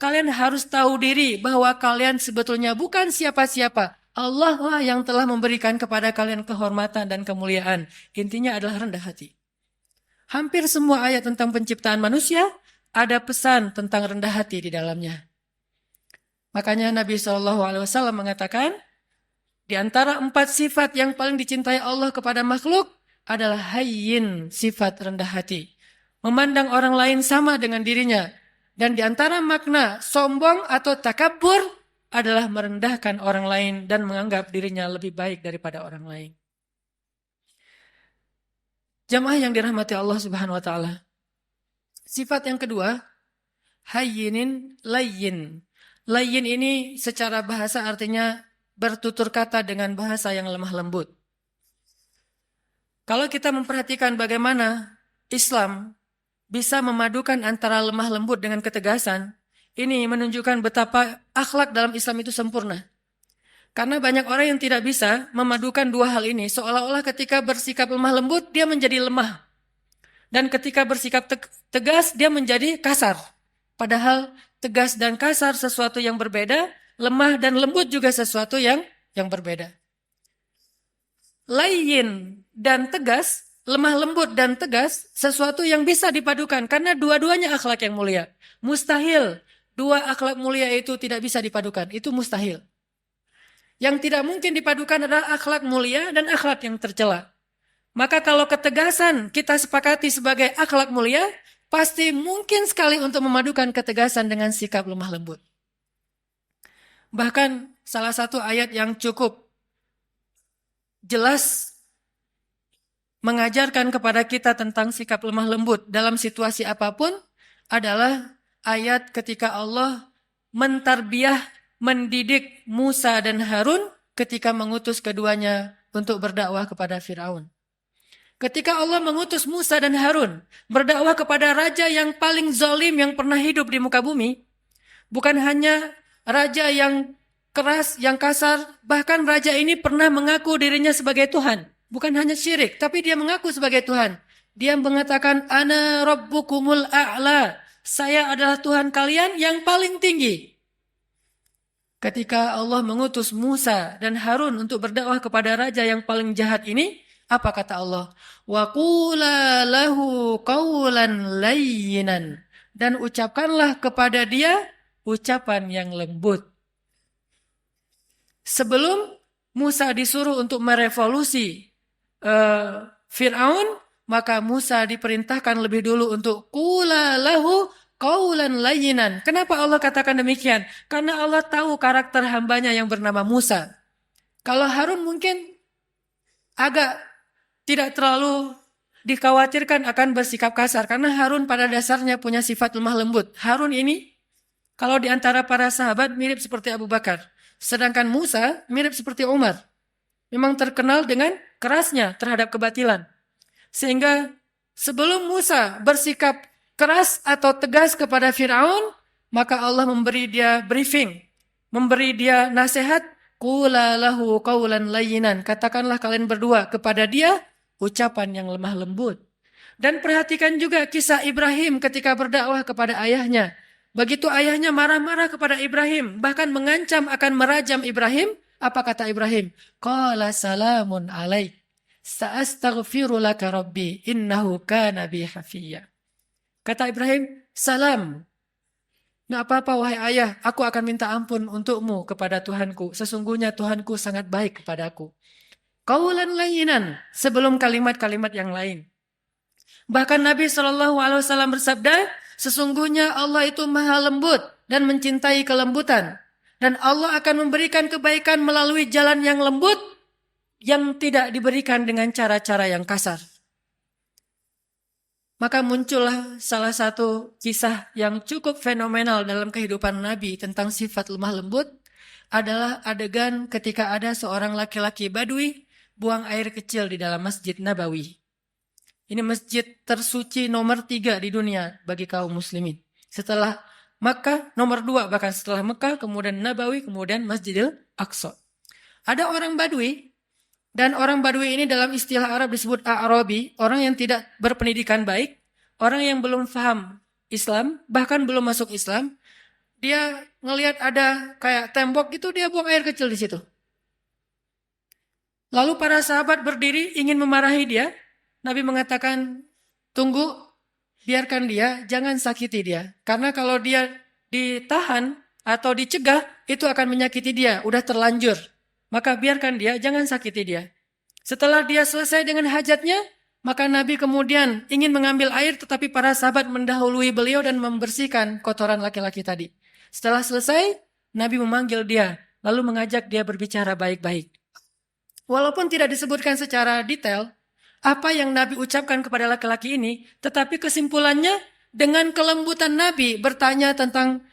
kalian harus tahu diri bahwa kalian sebetulnya bukan siapa-siapa. Allah lah yang telah memberikan kepada kalian kehormatan dan kemuliaan. Intinya adalah rendah hati. Hampir semua ayat tentang penciptaan manusia ada pesan tentang rendah hati di dalamnya. Makanya Nabi SAW mengatakan, di antara 4 sifat yang paling dicintai Allah kepada makhluk adalah hayyin, sifat rendah hati. Memandang orang lain sama dengan dirinya. Dan di antara makna sombong atau takabur adalah merendahkan orang lain dan menganggap dirinya lebih baik daripada orang lain. Jamaah yang dirahmati Allah Subhanahu wa taala. Sifat yang kedua, hayyinin layyin. Layyin ini secara bahasa artinya bertutur kata dengan bahasa yang lemah lembut. Kalau kita memperhatikan bagaimana Islam bisa memadukan antara lemah lembut dengan ketegasan, ini menunjukkan betapa akhlak dalam Islam itu sempurna. Karena banyak orang yang tidak bisa memadukan dua hal ini, seolah-olah ketika bersikap lemah lembut, dia menjadi lemah. Dan ketika bersikap tegas, dia menjadi kasar. Padahal tegas dan kasar sesuatu yang berbeda, lemah dan lembut juga sesuatu yang berbeda. Layyin dan tegas, lemah lembut dan tegas, sesuatu yang bisa dipadukan karena dua-duanya akhlak yang mulia. Mustahil dua akhlak mulia itu tidak bisa dipadukan, itu mustahil. Yang tidak mungkin dipadukan adalah akhlak mulia dan akhlak yang tercela. Maka kalau ketegasan kita sepakati sebagai akhlak mulia, pasti mungkin sekali untuk memadukan ketegasan dengan sikap lemah lembut. Bahkan salah satu ayat yang cukup jelas mengajarkan kepada kita tentang sikap lemah lembut dalam situasi apapun adalah ayat ketika Allah mentarbiyah, mendidik Musa dan Harun ketika mengutus keduanya untuk berdakwah kepada Firaun. Ketika Allah mengutus Musa dan Harun berdakwah kepada raja yang paling zalim yang pernah hidup di muka bumi, bukan hanya raja yang keras, yang kasar, bahkan raja ini pernah mengaku dirinya sebagai Tuhan. Bukan hanya syirik, tapi dia mengaku sebagai Tuhan. Dia mengatakan, Ana Rabbukumul A'la. Saya adalah Tuhan kalian yang paling tinggi. Ketika Allah mengutus Musa dan Harun untuk berdakwah kepada raja yang paling jahat ini, apa kata Allah? Wa qula lahu qawlan layyinan. Dan ucapkanlah kepada dia ucapan yang lembut. Sebelum Musa disuruh untuk merevolusi Fir'aun, maka Musa diperintahkan lebih dulu untuk qula lahu qawlan layyinan. Kenapa Allah katakan demikian? Karena Allah tahu karakter hambanya yang bernama Musa. Kalau Harun mungkin agak tidak terlalu dikhawatirkan akan bersikap kasar. Karena Harun pada dasarnya punya sifat lemah lembut. Harun ini kalau di antara para sahabat mirip seperti Abu Bakar. Sedangkan Musa mirip seperti Umar. Memang terkenal dengan kerasnya terhadap kebatilan. Sehingga sebelum Musa bersikap keras atau tegas kepada Fir'aun, maka Allah memberi dia briefing, memberi dia nasihat, qula lahu qawlan layyinan. Katakanlah kalian berdua kepada dia ucapan yang lemah lembut. Dan perhatikan juga kisah Ibrahim ketika berdakwah kepada ayahnya. Begitu ayahnya marah-marah kepada Ibrahim, bahkan mengancam akan merajam Ibrahim, apa kata Ibrahim? Qala salamun alaik. Sa'astaghfiru laka rabbi innahu kana bi hafiyya. Kata Ibrahim, salam. Nggak apa-apa wahai ayah, aku akan minta ampun untukmu kepada Tuhanku. Sesungguhnya Tuhanku sangat baik kepadaku. Qaulan layyinan, sebelum kalimat-kalimat yang lain. Bahkan Nabi SAW bersabda, sesungguhnya Allah itu maha lembut dan mencintai kelembutan. Dan Allah akan memberikan kebaikan melalui jalan yang lembut yang tidak diberikan dengan cara-cara yang kasar. Maka muncullah salah satu kisah yang cukup fenomenal dalam kehidupan Nabi tentang sifat lemah lembut adalah adegan ketika ada seorang laki-laki Badui buang air kecil di dalam Masjid Nabawi. Ini masjid tersuci nomor 3 di dunia bagi kaum muslimin. Setelah Makkah, nomor 2 bahkan setelah Makkah, kemudian Nabawi, kemudian Masjidil Aqsa. Ada orang Badui, dan orang Badui ini dalam istilah Arab disebut A'rabi, orang yang tidak berpendidikan baik, orang yang belum paham Islam, bahkan belum masuk Islam. Dia ngelihat ada kayak tembok gitu, dia buang air kecil di situ. Lalu para sahabat berdiri ingin memarahi dia. Nabi mengatakan, tunggu, biarkan dia, jangan sakiti dia. Karena kalau dia ditahan atau dicegah, itu akan menyakiti dia, udah terlanjur. Maka biarkan dia, jangan sakiti dia. Setelah dia selesai dengan hajatnya, maka Nabi kemudian ingin mengambil air, tetapi para sahabat mendahului beliau dan membersihkan kotoran laki-laki tadi. Setelah selesai, Nabi memanggil dia, lalu mengajak dia berbicara baik-baik. Walaupun tidak disebutkan secara detail, apa yang Nabi ucapkan kepada laki-laki ini, tetapi kesimpulannya dengan kelembutan Nabi bertanya tentang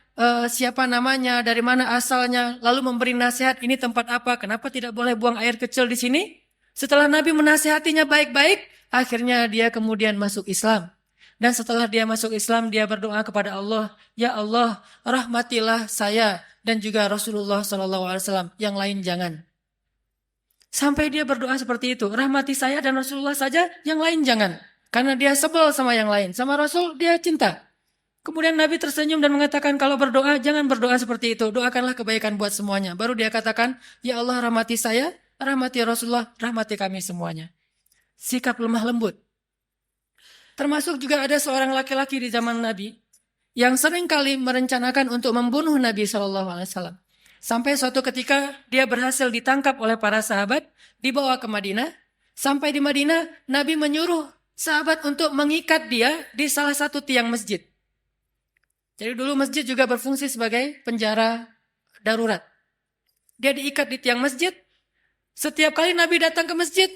siapa namanya, dari mana asalnya, lalu memberi nasihat ini tempat apa, kenapa tidak boleh buang air kecil di sini. Setelah Nabi menasihatinya baik-baik, akhirnya dia kemudian masuk Islam. Dan setelah dia masuk Islam, dia berdoa kepada Allah, ya Allah, rahmatilah saya dan juga Rasulullah SAW, yang lain jangan. Sampai dia berdoa seperti itu. Rahmati saya dan Rasulullah saja, yang lain jangan. Karena dia sebel sama yang lain. Sama Rasul dia cinta. Kemudian Nabi tersenyum dan mengatakan, kalau berdoa jangan berdoa seperti itu. Doakanlah kebaikan buat semuanya. Baru dia katakan, ya Allah rahmati saya, rahmati Rasulullah, rahmati kami semuanya. Sikap lemah lembut. Termasuk juga ada seorang laki-laki di zaman Nabi yang seringkali merencanakan untuk membunuh Nabi SAW. Sampai suatu ketika dia berhasil ditangkap oleh para sahabat, dibawa ke Madinah. Sampai di Madinah, Nabi menyuruh sahabat untuk mengikat dia di salah satu tiang masjid. Jadi dulu masjid juga berfungsi sebagai penjara darurat. Dia diikat di tiang masjid. Setiap kali Nabi datang ke masjid,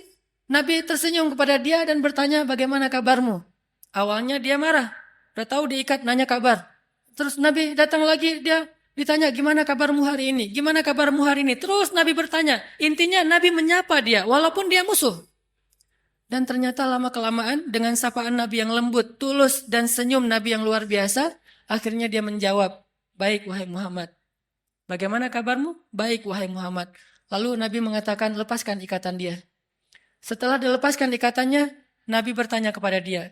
Nabi tersenyum kepada dia dan bertanya, bagaimana kabarmu? Awalnya dia marah. Udah tahu diikat, nanya kabar. Terus Nabi datang lagi, dia Ditanya, gimana kabarmu hari ini? Gimana kabarmu hari ini? Terus Nabi bertanya. Intinya Nabi menyapa dia, walaupun dia musuh. Dan ternyata lama-kelamaan dengan sapaan Nabi yang lembut, tulus, dan senyum Nabi yang luar biasa, akhirnya dia menjawab, baik wahai Muhammad. Bagaimana kabarmu? Baik wahai Muhammad. Lalu Nabi mengatakan, lepaskan ikatan dia. Setelah dilepaskan ikatannya, Nabi bertanya kepada dia,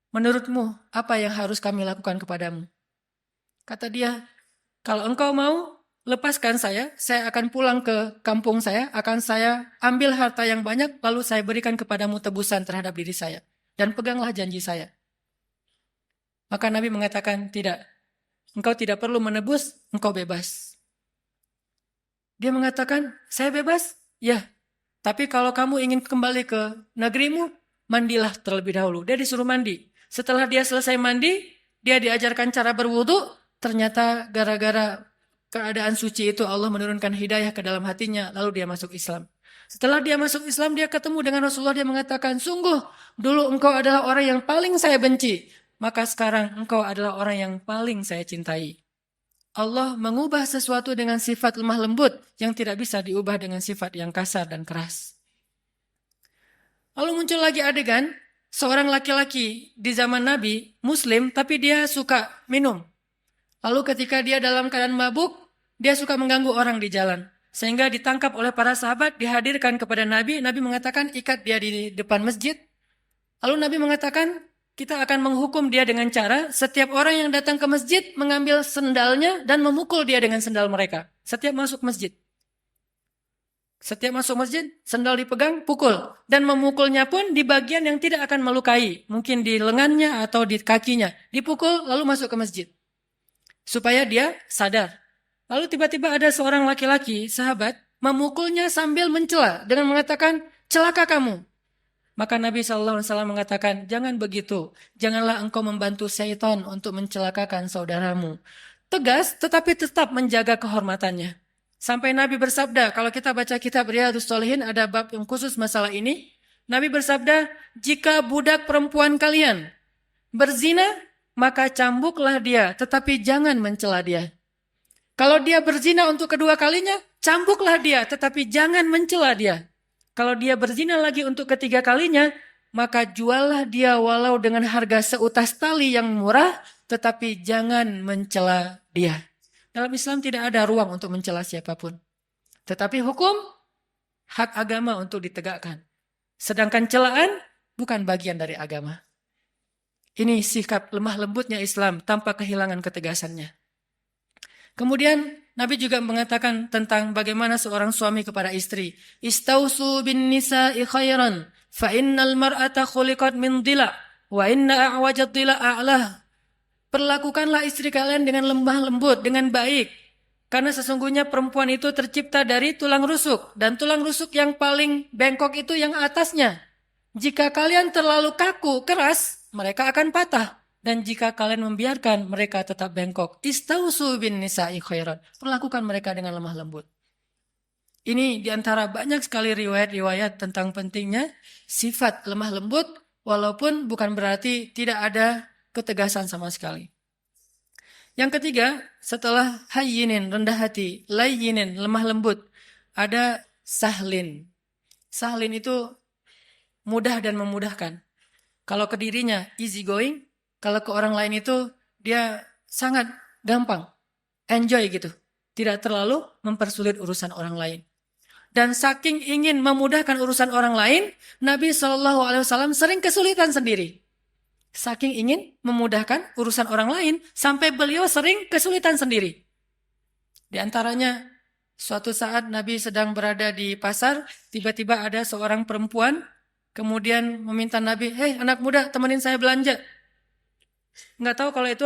menurutmu apa yang harus kami lakukan kepadamu? Kata dia, kalau engkau mau, lepaskan saya akan pulang ke kampung saya, akan saya ambil harta yang banyak, lalu saya berikan kepadamu tebusan terhadap diri saya. Dan peganglah janji saya. Maka Nabi mengatakan, tidak. Engkau tidak perlu menebus, engkau bebas. Dia mengatakan, saya bebas? Ya. Tapi kalau kamu ingin kembali ke negerimu, mandilah terlebih dahulu. Dia disuruh mandi. Setelah dia selesai mandi, dia diajarkan cara berwudu. Ternyata gara-gara keadaan suci itu Allah menurunkan hidayah ke dalam hatinya, lalu dia masuk Islam. Setelah dia masuk Islam, dia ketemu dengan Rasulullah, dia mengatakan, sungguh dulu engkau adalah orang yang paling saya benci, maka sekarang engkau adalah orang yang paling saya cintai. Allah mengubah sesuatu dengan sifat lemah lembut yang tidak bisa diubah dengan sifat yang kasar dan keras. Lalu muncul lagi adegan, seorang laki-laki di zaman Nabi, Muslim, tapi dia suka minum. Lalu ketika dia dalam keadaan mabuk, dia suka mengganggu orang di jalan. Sehingga ditangkap oleh para sahabat, dihadirkan kepada Nabi. Nabi mengatakan, ikat dia di depan masjid. Lalu Nabi mengatakan, kita akan menghukum dia dengan cara, setiap orang yang datang ke masjid, mengambil sendalnya dan memukul dia dengan sendal mereka. Setiap masuk masjid. Setiap masuk masjid, sendal dipegang, pukul. Dan memukulnya pun di bagian yang tidak akan melukai. Mungkin di lengannya atau di kakinya. Dipukul, lalu masuk ke masjid. Supaya dia sadar. Lalu tiba-tiba ada seorang laki-laki, sahabat, memukulnya sambil mencela dengan mengatakan, celaka kamu. Maka Nabi SAW mengatakan, jangan begitu. Janganlah engkau membantu syaitan untuk mencelakakan saudaramu. Tegas, tetapi tetap menjaga kehormatannya. Sampai Nabi bersabda, kalau kita baca kitab Riyadhus Shalihin, ada bab yang khusus masalah ini. Nabi bersabda, jika budak perempuan kalian berzina, maka cambuklah dia, tetapi jangan mencela dia. Kalau dia berzina untuk kedua kalinya, cambuklah dia, tetapi jangan mencela dia. Kalau dia berzina lagi untuk ketiga kalinya, maka juallah dia walau dengan harga seutas tali yang murah, tetapi jangan mencela dia. Dalam Islam tidak ada ruang untuk mencela siapapun. Tetapi hukum, hak agama untuk ditegakkan. Sedangkan celaan bukan bagian dari agama. Ini sikap lemah lembutnya Islam tanpa kehilangan ketegasannya. Kemudian Nabi juga mengatakan tentang bagaimana seorang suami kepada istri. Istausu bin nisa'i khairan, fa innal mar'ata khuliqat min dhila, wa inna a'wajad dhila a'lah. Perlakukanlah istri kalian dengan lemah lembut, dengan baik. Karena sesungguhnya perempuan itu tercipta dari tulang rusuk. Dan tulang rusuk yang paling bengkok itu yang atasnya. Jika kalian terlalu kaku, keras, mereka akan patah. Dan jika kalian membiarkan, mereka tetap bengkok. Istausu bin nisa'i khairan. Perlakukan mereka dengan lemah lembut. Ini diantara banyak sekali riwayat-riwayat tentang pentingnya sifat lemah lembut, walaupun bukan berarti tidak ada ketegasan sama sekali. Yang ketiga, setelah hayyinin, rendah hati, layyinin, lemah lembut, ada sahlin. Sahlin itu mudah dan memudahkan. Kalau ke dirinya easy going, kalau ke orang lain itu dia sangat gampang, enjoy gitu. Tidak terlalu mempersulit urusan orang lain. Dan saking ingin memudahkan urusan orang lain, Nabi SAW sering kesulitan sendiri. Saking ingin memudahkan urusan orang lain, sampai beliau sering kesulitan sendiri. Di antaranya, suatu saat Nabi sedang berada di pasar, tiba-tiba ada seorang perempuan, kemudian meminta Nabi, hei anak muda, temenin saya belanja. Nggak tahu kalau itu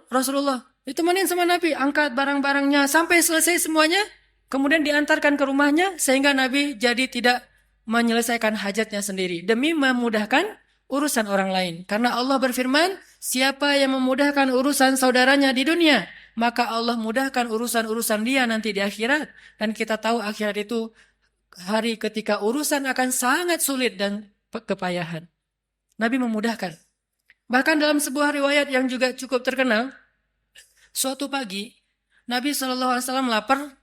Rasulullah. Ditemenin sama Nabi, angkat barang-barangnya sampai selesai semuanya, kemudian diantarkan ke rumahnya, sehingga Nabi jadi tidak menyelesaikan hajatnya sendiri, demi memudahkan urusan orang lain. Karena Allah berfirman, siapa yang memudahkan urusan saudaranya di dunia, maka Allah mudahkan urusan-urusan dia nanti di akhirat. Dan kita tahu akhirat itu hari ketika urusan akan sangat sulit dan kepayahan. Nabi memudahkan. Bahkan dalam sebuah riwayat yang juga cukup terkenal, suatu pagi Nabi SAW lapar,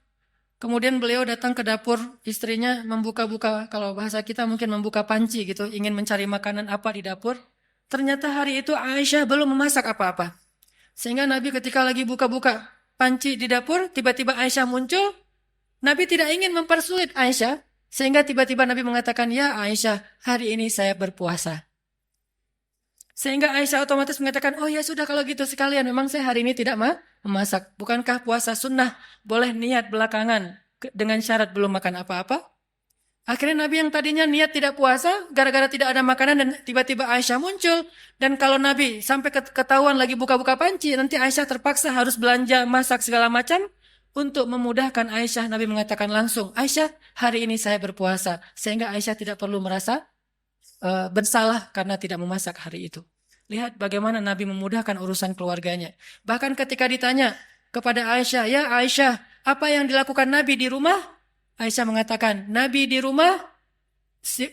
kemudian beliau datang ke dapur istrinya membuka-buka, kalau bahasa kita mungkin membuka panci gitu, ingin mencari makanan apa di dapur. Ternyata hari itu Aisyah belum memasak apa-apa. Sehingga Nabi ketika lagi buka-buka panci di dapur, tiba-tiba Aisyah muncul. Nabi tidak ingin mempersulit Aisyah, sehingga tiba-tiba Nabi mengatakan, "Ya Aisyah, hari ini saya berpuasa." Sehingga Aisyah otomatis mengatakan, "Oh ya sudah kalau gitu sekalian, memang saya hari ini tidak memasak. Bukankah puasa sunnah boleh niat belakangan dengan syarat belum makan apa-apa?" Akhirnya Nabi yang tadinya niat tidak puasa, gara-gara tidak ada makanan dan tiba-tiba Aisyah muncul. Dan kalau Nabi sampai ketahuan lagi buka-buka panci, nanti Aisyah terpaksa harus belanja, masak segala macam. Untuk memudahkan Aisyah, Nabi mengatakan langsung, "Aisyah, hari ini saya berpuasa." Sehingga Aisyah tidak perlu merasa bersalah karena tidak memasak hari itu. Lihat bagaimana Nabi memudahkan urusan keluarganya. Bahkan ketika ditanya kepada Aisyah, "Ya Aisyah, apa yang dilakukan Nabi di rumah?" Aisyah mengatakan, "Nabi di rumah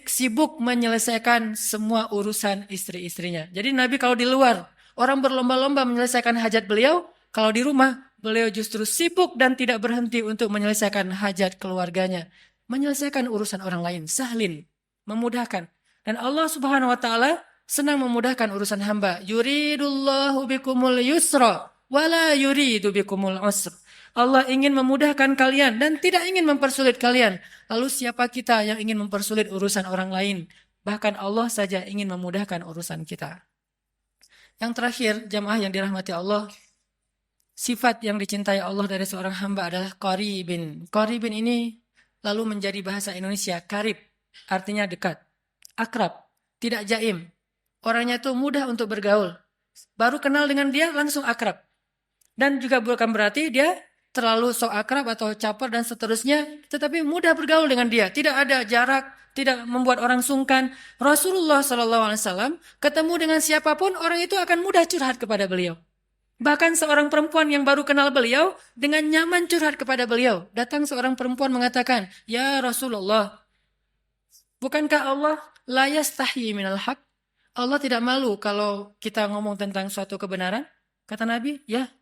sibuk menyelesaikan semua urusan istri-istrinya." Jadi Nabi kalau di luar, orang berlomba-lomba menyelesaikan hajat beliau, kalau di rumah, beliau justru sibuk dan tidak berhenti untuk menyelesaikan hajat keluarganya. Menyelesaikan urusan orang lain, sahlin, memudahkan. Dan Allah Subhanahu wa taala senang memudahkan urusan hamba. Yuridullahu bikumul yusra wala yuridu bikumul usra. Allah ingin memudahkan kalian dan tidak ingin mempersulit kalian. Lalu siapa kita yang ingin mempersulit urusan orang lain? Bahkan Allah saja ingin memudahkan urusan kita. Yang terakhir, jamaah yang dirahmati Allah, sifat yang dicintai Allah dari seorang hamba adalah qaribin. Qaribin ini lalu menjadi bahasa Indonesia karib, artinya dekat, akrab, tidak jaim. Orangnya itu mudah untuk bergaul. Baru kenal dengan dia langsung akrab. Dan juga bukan berarti dia terlalu sok akrab atau caper dan seterusnya, tetapi mudah bergaul dengan dia. Tidak ada jarak, tidak membuat orang sungkan. Rasulullah SAW ketemu dengan siapapun, orang itu akan mudah curhat kepada beliau. Bahkan seorang perempuan yang baru kenal beliau, dengan nyaman curhat kepada beliau. Datang seorang perempuan mengatakan, "Ya Rasulullah, bukankah Allah la yastahi minal haq?" Allah tidak malu kalau kita ngomong tentang suatu kebenaran? Kata Nabi, "Ya,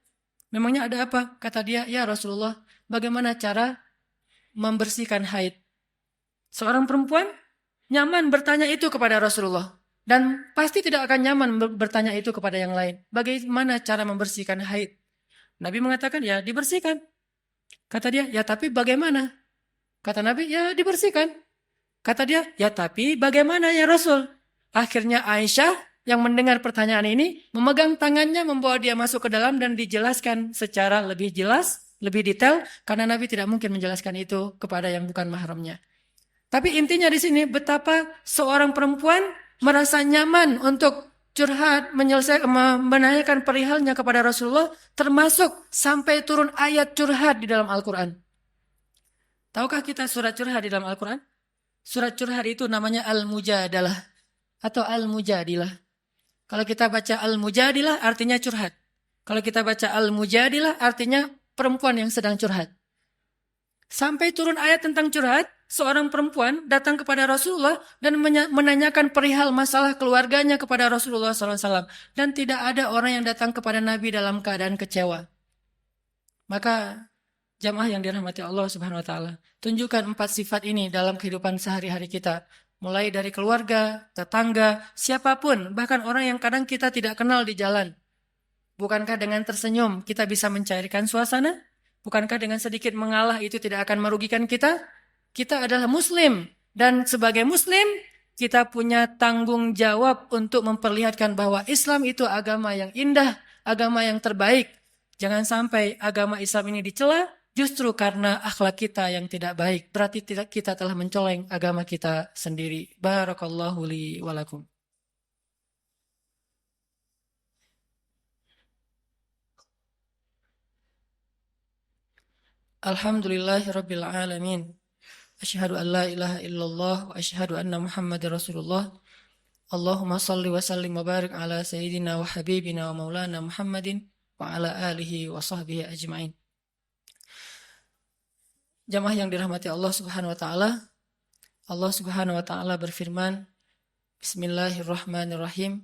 memangnya ada apa?" Kata dia, "Ya Rasulullah, bagaimana cara membersihkan haid?" Seorang perempuan nyaman bertanya itu kepada Rasulullah. Dan pasti tidak akan nyaman bertanya itu kepada yang lain. Bagaimana cara membersihkan haid? Nabi mengatakan, "Ya dibersihkan." Kata dia, "Ya tapi bagaimana?" Kata Nabi, "Ya dibersihkan." Kata dia, "Ya tapi bagaimana ya Rasul?" Akhirnya Aisyah yang mendengar pertanyaan ini, memegang tangannya, membawa dia masuk ke dalam dan dijelaskan secara lebih jelas, lebih detail, karena Nabi tidak mungkin menjelaskan itu kepada yang bukan mahramnya. Tapi intinya di sini, betapa seorang perempuan merasa nyaman untuk curhat, menanyakan perihalnya kepada Rasulullah, termasuk sampai turun ayat curhat di dalam Al-Quran. Tahukah kita surat curhat di dalam Al-Quran? Surat curhat itu namanya Al-Mujadalah atau Al-Mujadilah. Kalau kita baca Al-Mujadilah artinya curhat. Kalau kita baca Al-Mujadilah artinya perempuan yang sedang curhat. Sampai turun ayat tentang curhat, seorang perempuan datang kepada Rasulullah dan menanyakan perihal masalah keluarganya kepada Rasulullah SAW. Dan tidak ada orang yang datang kepada Nabi dalam keadaan kecewa. Maka jamaah yang dirahmati Allah Subhanahu wa taala, tunjukkan 4 sifat ini dalam kehidupan sehari-hari kita. Mulai dari keluarga, tetangga, siapapun, bahkan orang yang kadang kita tidak kenal di jalan. Bukankah dengan tersenyum kita bisa mencairkan suasana? Bukankah dengan sedikit mengalah itu tidak akan merugikan kita? Kita adalah muslim. Dan sebagai muslim, kita punya tanggung jawab untuk memperlihatkan bahwa Islam itu agama yang indah, agama yang terbaik. Jangan sampai agama Islam ini dicela, justru karena akhlak kita yang tidak baik. Berarti kita telah mencoleng agama kita sendiri. Barakallahu li walakum. Alhamdulillahirabbil alamin. Asyhadu an la ilaha illallah wa asyhadu anna Muhammadar Rasulullah. Allahumma salli wa sallim wa barik ala sayyidina wa habibina wa maulana Muhammadin wa ala alihi wa sahbihi ajma'in. Jamaah yang dirahmati Allah Subhanahu wa taala, Allah Subhanahu wa taala berfirman, Bismillahirrahmanirrahim.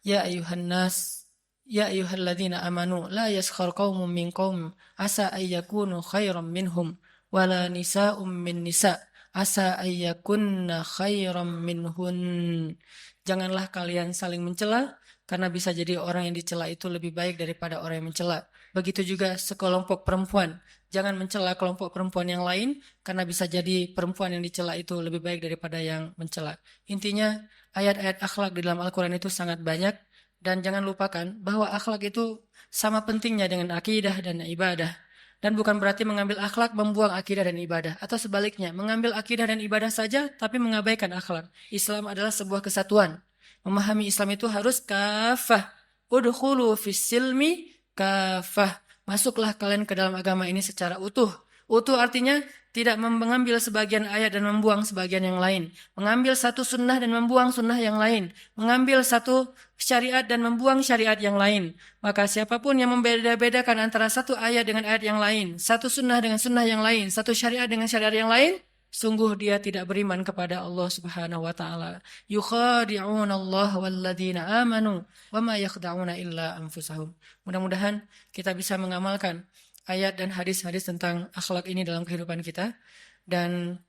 Ya ayuhan nas, Ya ayyuhalladzina amanu la yaskhar qaumun min qaum asa ayyakunu khairam minhum wala nisa'um min nisa asa ayyakunna khairam minhun. Janganlah kalian saling mencela karena bisa jadi orang yang dicela itu lebih baik daripada orang yang mencela. Begitu juga sekelompok perempuan. Jangan mencela kelompok perempuan yang lain karena bisa jadi perempuan yang dicela itu lebih baik daripada yang mencela. Intinya ayat-ayat akhlak di dalam Al-Quran itu sangat banyak. Dan jangan lupakan bahwa akhlak itu sama pentingnya dengan akidah dan ibadah. Dan bukan berarti mengambil akhlak membuang akidah dan ibadah. Atau sebaliknya, mengambil akidah dan ibadah saja tapi mengabaikan akhlak. Islam adalah sebuah kesatuan. Memahami Islam itu harus kafah. Udkhulu fis silmi kafah. Masuklah kalian ke dalam agama ini secara utuh. Utuh artinya tidak mengambil sebagian ayat dan membuang sebagian yang lain. Mengambil satu sunnah dan membuang sunnah yang lain. Mengambil satu syariat dan membuang syariat yang lain. Maka siapapun yang membeda-bedakan antara satu ayat dengan ayat yang lain, satu sunnah dengan sunnah yang lain, satu syariat dengan syariat yang lain, sungguh dia tidak beriman kepada Allah Subhanahu wa taala. Yukhadi'una Allah walladzina amanu wama yakhda'una illa anfusahum. Mudah-mudahan kita bisa mengamalkan ayat dan hadis-hadis tentang akhlak ini dalam kehidupan kita, dan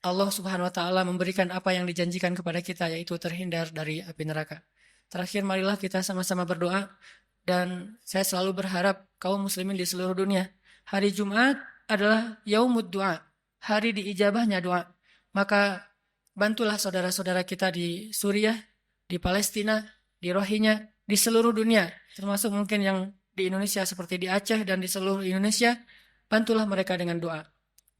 Allah Subhanahu wa taala memberikan apa yang dijanjikan kepada kita, yaitu terhindar dari api neraka. Terakhir, marilah kita sama-sama berdoa, dan saya selalu berharap kaum muslimin di seluruh dunia, hari Jumat adalah yaumud du'a, hari diijabahnya doa. Maka bantulah saudara-saudara kita di Suriah, di Palestina, di Rohingya, di seluruh dunia, termasuk mungkin yang di Indonesia seperti di Aceh dan di seluruh Indonesia. Bantulah mereka dengan doa.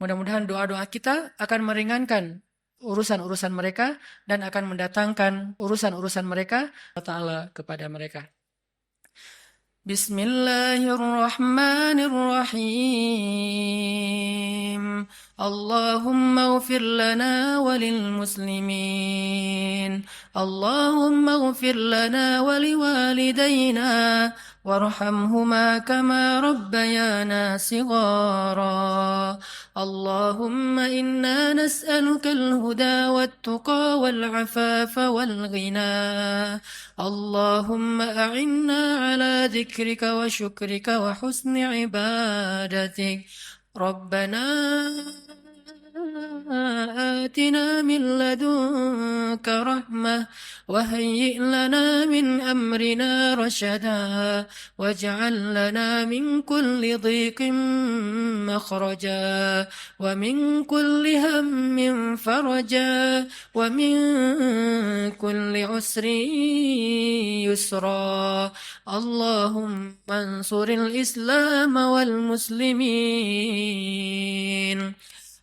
Mudah-mudahan doa-doa kita akan meringankan urusan-urusan mereka dan akan mendatangkan urusan-urusan mereka Allah Ta'ala kepada mereka. Bismillahirrahmanirrahim. Allahumma ghfir lana walil muslimin. Allahumma ghfir lana waliwalidayna warhamhuma kama rabbayana sighara. Allahumma inna nas'aluka al-huda wat-tuqa wal-'afafa wal-ghina. Allahumma a'inna ala dhikrika wa syukrika wa husni ibadatik. Rabbana آتنا من لدنك رحمة وهيئ لنا من أمرنا رشدا واجعل لنا من كل ضيق مخرجا ومن كل هم فرجا ومن كل عسر يسرا. اللهم انصر الإسلام والمسلمين.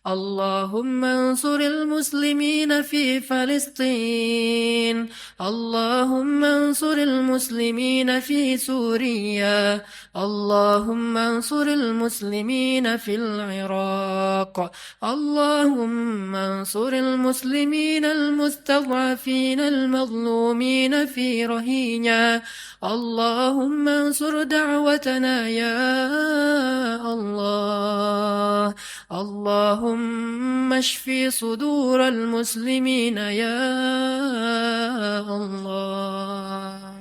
اللهم انصر المسلمين في فلسطين. اللهم انصر المسلمين في سوريا. اللهم انصر المسلمين في العراق. اللهم انصر المسلمين المستضعفين المظلومين في رهينيا. اللهم انصر دعوتنا يا الله. اللهم اشف صدور المسلمين يا الله.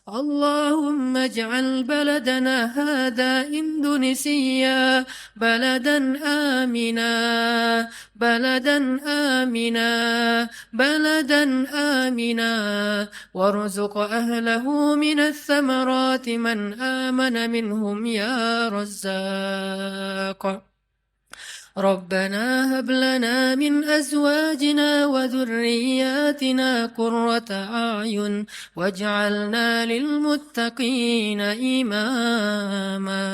اللهم اجعل بلدنا هذا إندونيسيا بلدا آمنا بلدا آمنا بلدا آمنا وارزق أهله من الثمرات من آمن منهم يا رزاق. ربنا هب لنا من أزواجنا وذرياتنا قرة أعين واجعلنا للمتقين إماما.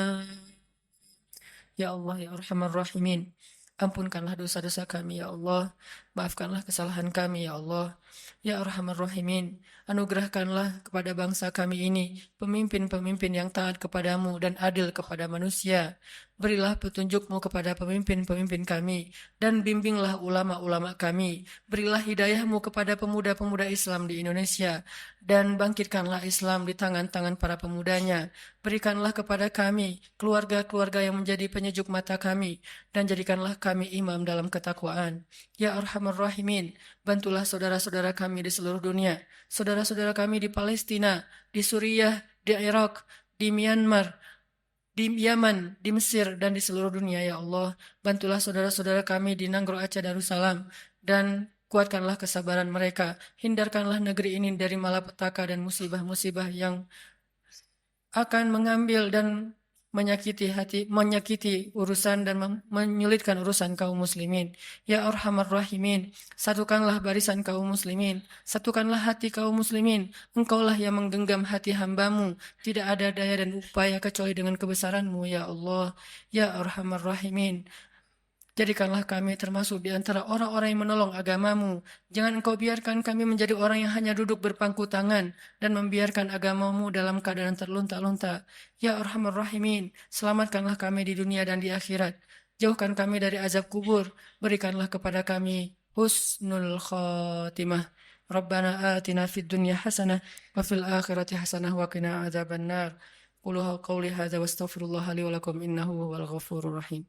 Ya Allah, ya Arhamar Rahimin, ampunkanlah dosa-dosa kami ya Allah, maafkanlah kesalahan kami ya Allah. Ya Arhamar Rahimin, anugerahkanlah kepada bangsa kami ini pemimpin-pemimpin yang taat kepadamu dan adil kepada manusia. Berilah petunjuk-Mu kepada pemimpin-pemimpin kami dan bimbinglah ulama-ulama kami. Berilah hidayah-Mu kepada pemuda-pemuda Islam di Indonesia dan bangkitkanlah Islam di tangan-tangan para pemudanya. Berikanlah kepada kami keluarga-keluarga yang menjadi penyejuk mata kami dan jadikanlah kami imam dalam ketakwaan. Ya Arhamar Rahimin, bantulah saudara-saudara kami di seluruh dunia, saudara-saudara kami di Palestina, di Suriah, di Irak, di Myanmar, di Yaman, di Mesir, dan di seluruh dunia. Ya Allah, bantulah saudara-saudara kami di Nanggro Aceh Darussalam dan kuatkanlah kesabaran mereka. Hindarkanlah negeri ini dari malapetaka dan musibah-musibah yang akan mengambil dan menyakiti urusan dan menyulitkan urusan kaum muslimin. Ya Arhamar Rahimin, satukanlah barisan kaum muslimin, satukanlah hati kaum muslimin. Engkaulah yang menggenggam hati hambamu, tidak ada daya dan upaya kecuali dengan kebesaranmu, ya Allah. Ya Arhamar Rahimin, jadikanlah kami termasuk di antara orang-orang yang menolong agamamu. Jangan engkau biarkan kami menjadi orang yang hanya duduk berpangku tangan dan membiarkan agamamu dalam keadaan terlunta-lunta. Ya Arhamar Rahimin, selamatkanlah kami di dunia dan di akhirat. Jauhkan kami dari azab kubur. Berikanlah kepada kami husnul khatimah. Rabbana atina fid dunya hasanah wa fil akhirati hasanah wa qina adzabannar. Qulu qawli hadza wastaghfirullah li wa lakum innahu huwal ghafurur rahim.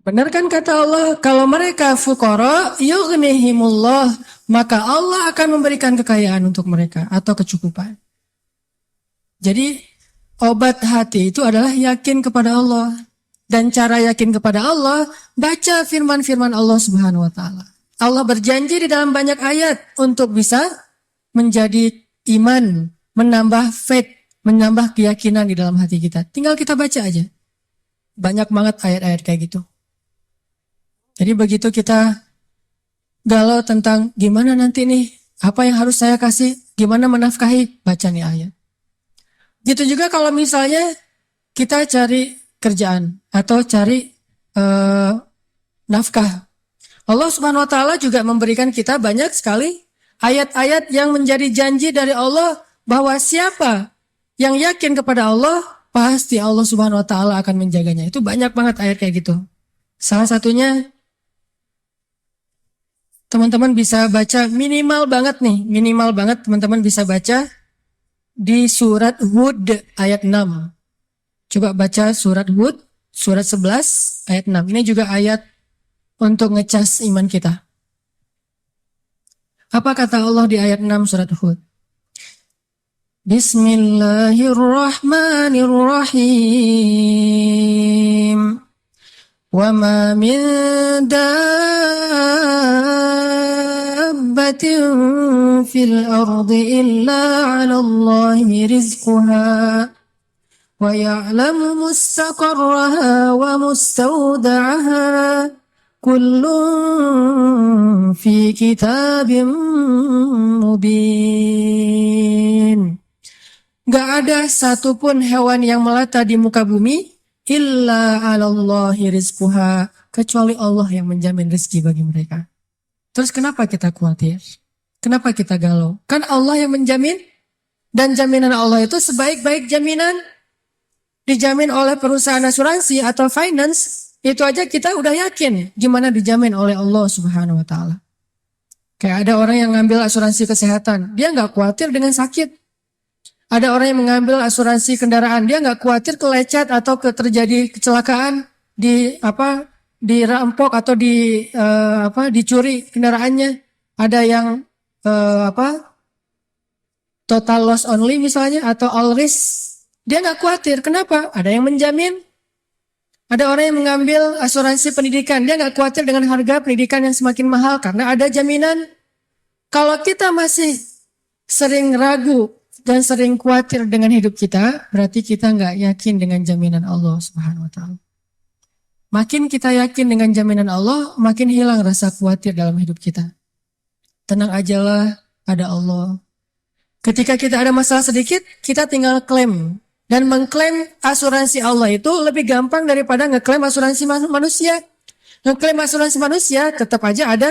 Benar kan kata Allah, kalau mereka fuqara, yughnihimullah, maka Allah akan memberikan kekayaan untuk mereka atau kecukupan. Jadi obat hati itu adalah yakin kepada Allah. Dan cara yakin kepada Allah, baca firman-firman Allah Subhanahu wa taala. Allah berjanji di dalam banyak ayat untuk bisa menjadi iman, menambah faith, menambah keyakinan di dalam hati kita. Tinggal kita baca aja. Banyak banget ayat-ayat kayak gitu. Jadi begitu kita galau tentang gimana nanti nih, apa yang harus saya kasih, gimana menafkahi, baca nih ayat. Gitu juga kalau misalnya kita cari kerjaan atau cari nafkah. Allah Subhanahu wa taala juga memberikan kita banyak sekali ayat-ayat yang menjadi janji dari Allah bahwa siapa yang yakin kepada Allah, pasti Allah Subhanahu wa taala akan menjaganya. Itu banyak banget ayat kayak gitu. Salah satunya teman-teman bisa baca minimal banget teman-teman bisa baca di surat Hud ayat 6. Coba baca surat Hud, surat 11 ayat 6. Ini juga ayat untuk ngecas iman kita. Apa kata Allah di ayat 6 surat Hud? Bismillahirrahmanirrahim. Wa ma min dabbatin fil ardi illa 'ala Allahi rizquha wa ya'lamu mustaqarraha wa mustawda'aha kullun fi kitabim mubin. Gak ada satupun hewan yang melata di muka bumi illa 'alallahi rizquha, kecuali Allah yang menjamin rezeki bagi mereka. Terus kenapa kita khawatir? Kenapa kita galau? Kan Allah yang menjamin, dan jaminan Allah itu sebaik-baik jaminan dijamin oleh perusahaan asuransi atau finance. Itu aja kita udah yakin gimana dijamin oleh Allah Subhanahu wa taala. Kayak ada orang yang ngambil asuransi kesehatan, dia nggak khawatir dengan sakit. Ada orang yang mengambil asuransi kendaraan, dia nggak khawatir kelecet atau terjadi kecelakaan, dirampok atau dicuri kendaraannya. Ada yang total loss only misalnya atau all risk, dia nggak khawatir. Kenapa? Ada yang menjamin. Ada orang yang mengambil asuransi pendidikan, dia nggak khawatir dengan harga pendidikan yang semakin mahal karena ada jaminan. Kalau kita masih sering ragu dan sering khawatir dengan hidup kita, berarti kita nggak yakin dengan jaminan Allah Subhanahu wa taala. Makin kita yakin dengan jaminan Allah, makin hilang rasa khawatir dalam hidup kita. Tenang ajalah, ada Allah. Ketika kita ada masalah sedikit, kita tinggal klaim. Dan mengklaim asuransi Allah itu lebih gampang daripada ngeklaim asuransi manusia. Ngeklaim asuransi manusia tetap aja ada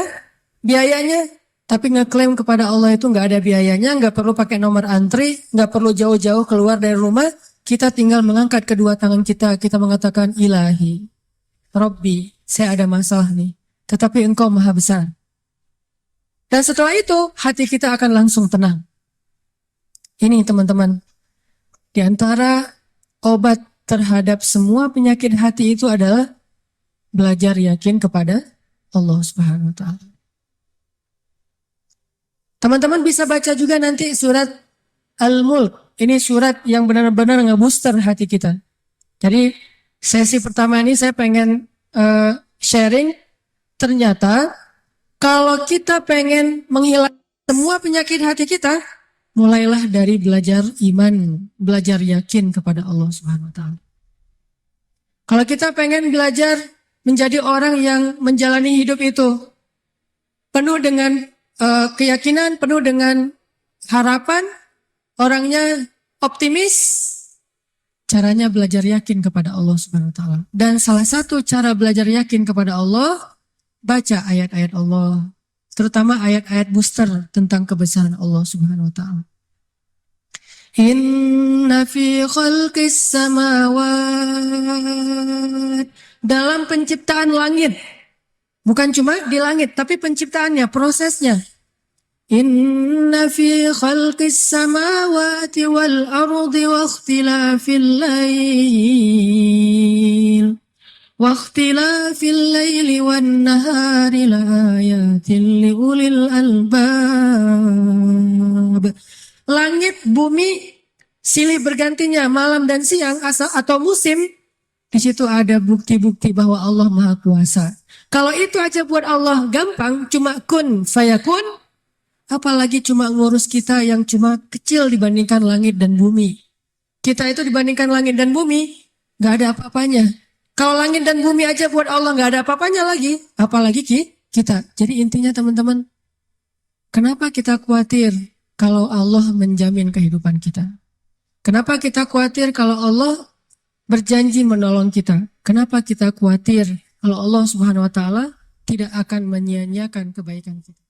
biayanya. Tapi ngeklaim kepada Allah itu nggak ada biayanya, nggak perlu pakai nomor antri, nggak perlu jauh-jauh keluar dari rumah. Kita tinggal mengangkat kedua tangan kita mengatakan, Ilahi, Rabbi, saya ada masalah nih. Tetapi Engkau Maha Besar. Dan setelah itu, hati kita akan langsung tenang. Ini teman-teman, di antara obat terhadap semua penyakit hati itu adalah belajar yakin kepada Allah Subhanahu wa taala. Teman-teman bisa baca juga nanti surat Al-Mulk ini surat yang benar-benar ngebooster hati kita. Jadi sesi pertama ini saya pengen sharing, ternyata kalau kita pengen menghilangkan semua penyakit hati kita, mulailah dari belajar iman, belajar yakin kepada Allah Subhanahu wa taala. Kalau kita pengen belajar menjadi orang yang menjalani hidup itu penuh dengan keyakinan, penuh dengan harapan, orangnya optimis, caranya belajar yakin kepada Allah Subhanahu wa taala. Dan salah satu cara belajar yakin kepada Allah, baca ayat-ayat Allah, terutama ayat-ayat booster tentang kebesaran Allah Subhanahu wa taala. Inna fi khalqis samawat, dalam penciptaan langit, bukan cuma di langit tapi penciptaannya, prosesnya. Inna fi khalqis samawati wal ardi wa ikhtilafil lail wan nahari laayatin liulil albab. Langit, bumi, silih bergantinya malam dan siang atau musim, di situ ada bukti-bukti bahwa Allah Maha Kuasa. Kalau itu aja buat Allah gampang, cuma kun fayakun, apalagi cuma ngurus kita yang cuma kecil dibandingkan langit dan bumi. Kita itu dibandingkan langit dan bumi, gak ada apa-apanya. Kalau langit dan bumi aja buat Allah gak ada apa-apanya lagi, apalagi kita. Jadi intinya teman-teman, kenapa kita khawatir kalau Allah menjamin kehidupan kita? Kenapa kita khawatir kalau Allah berjanji menolong kita? Kenapa kita khawatir kalau Allah Subhanahu wa taala tidak akan menyia-nyiakan kebaikan kita?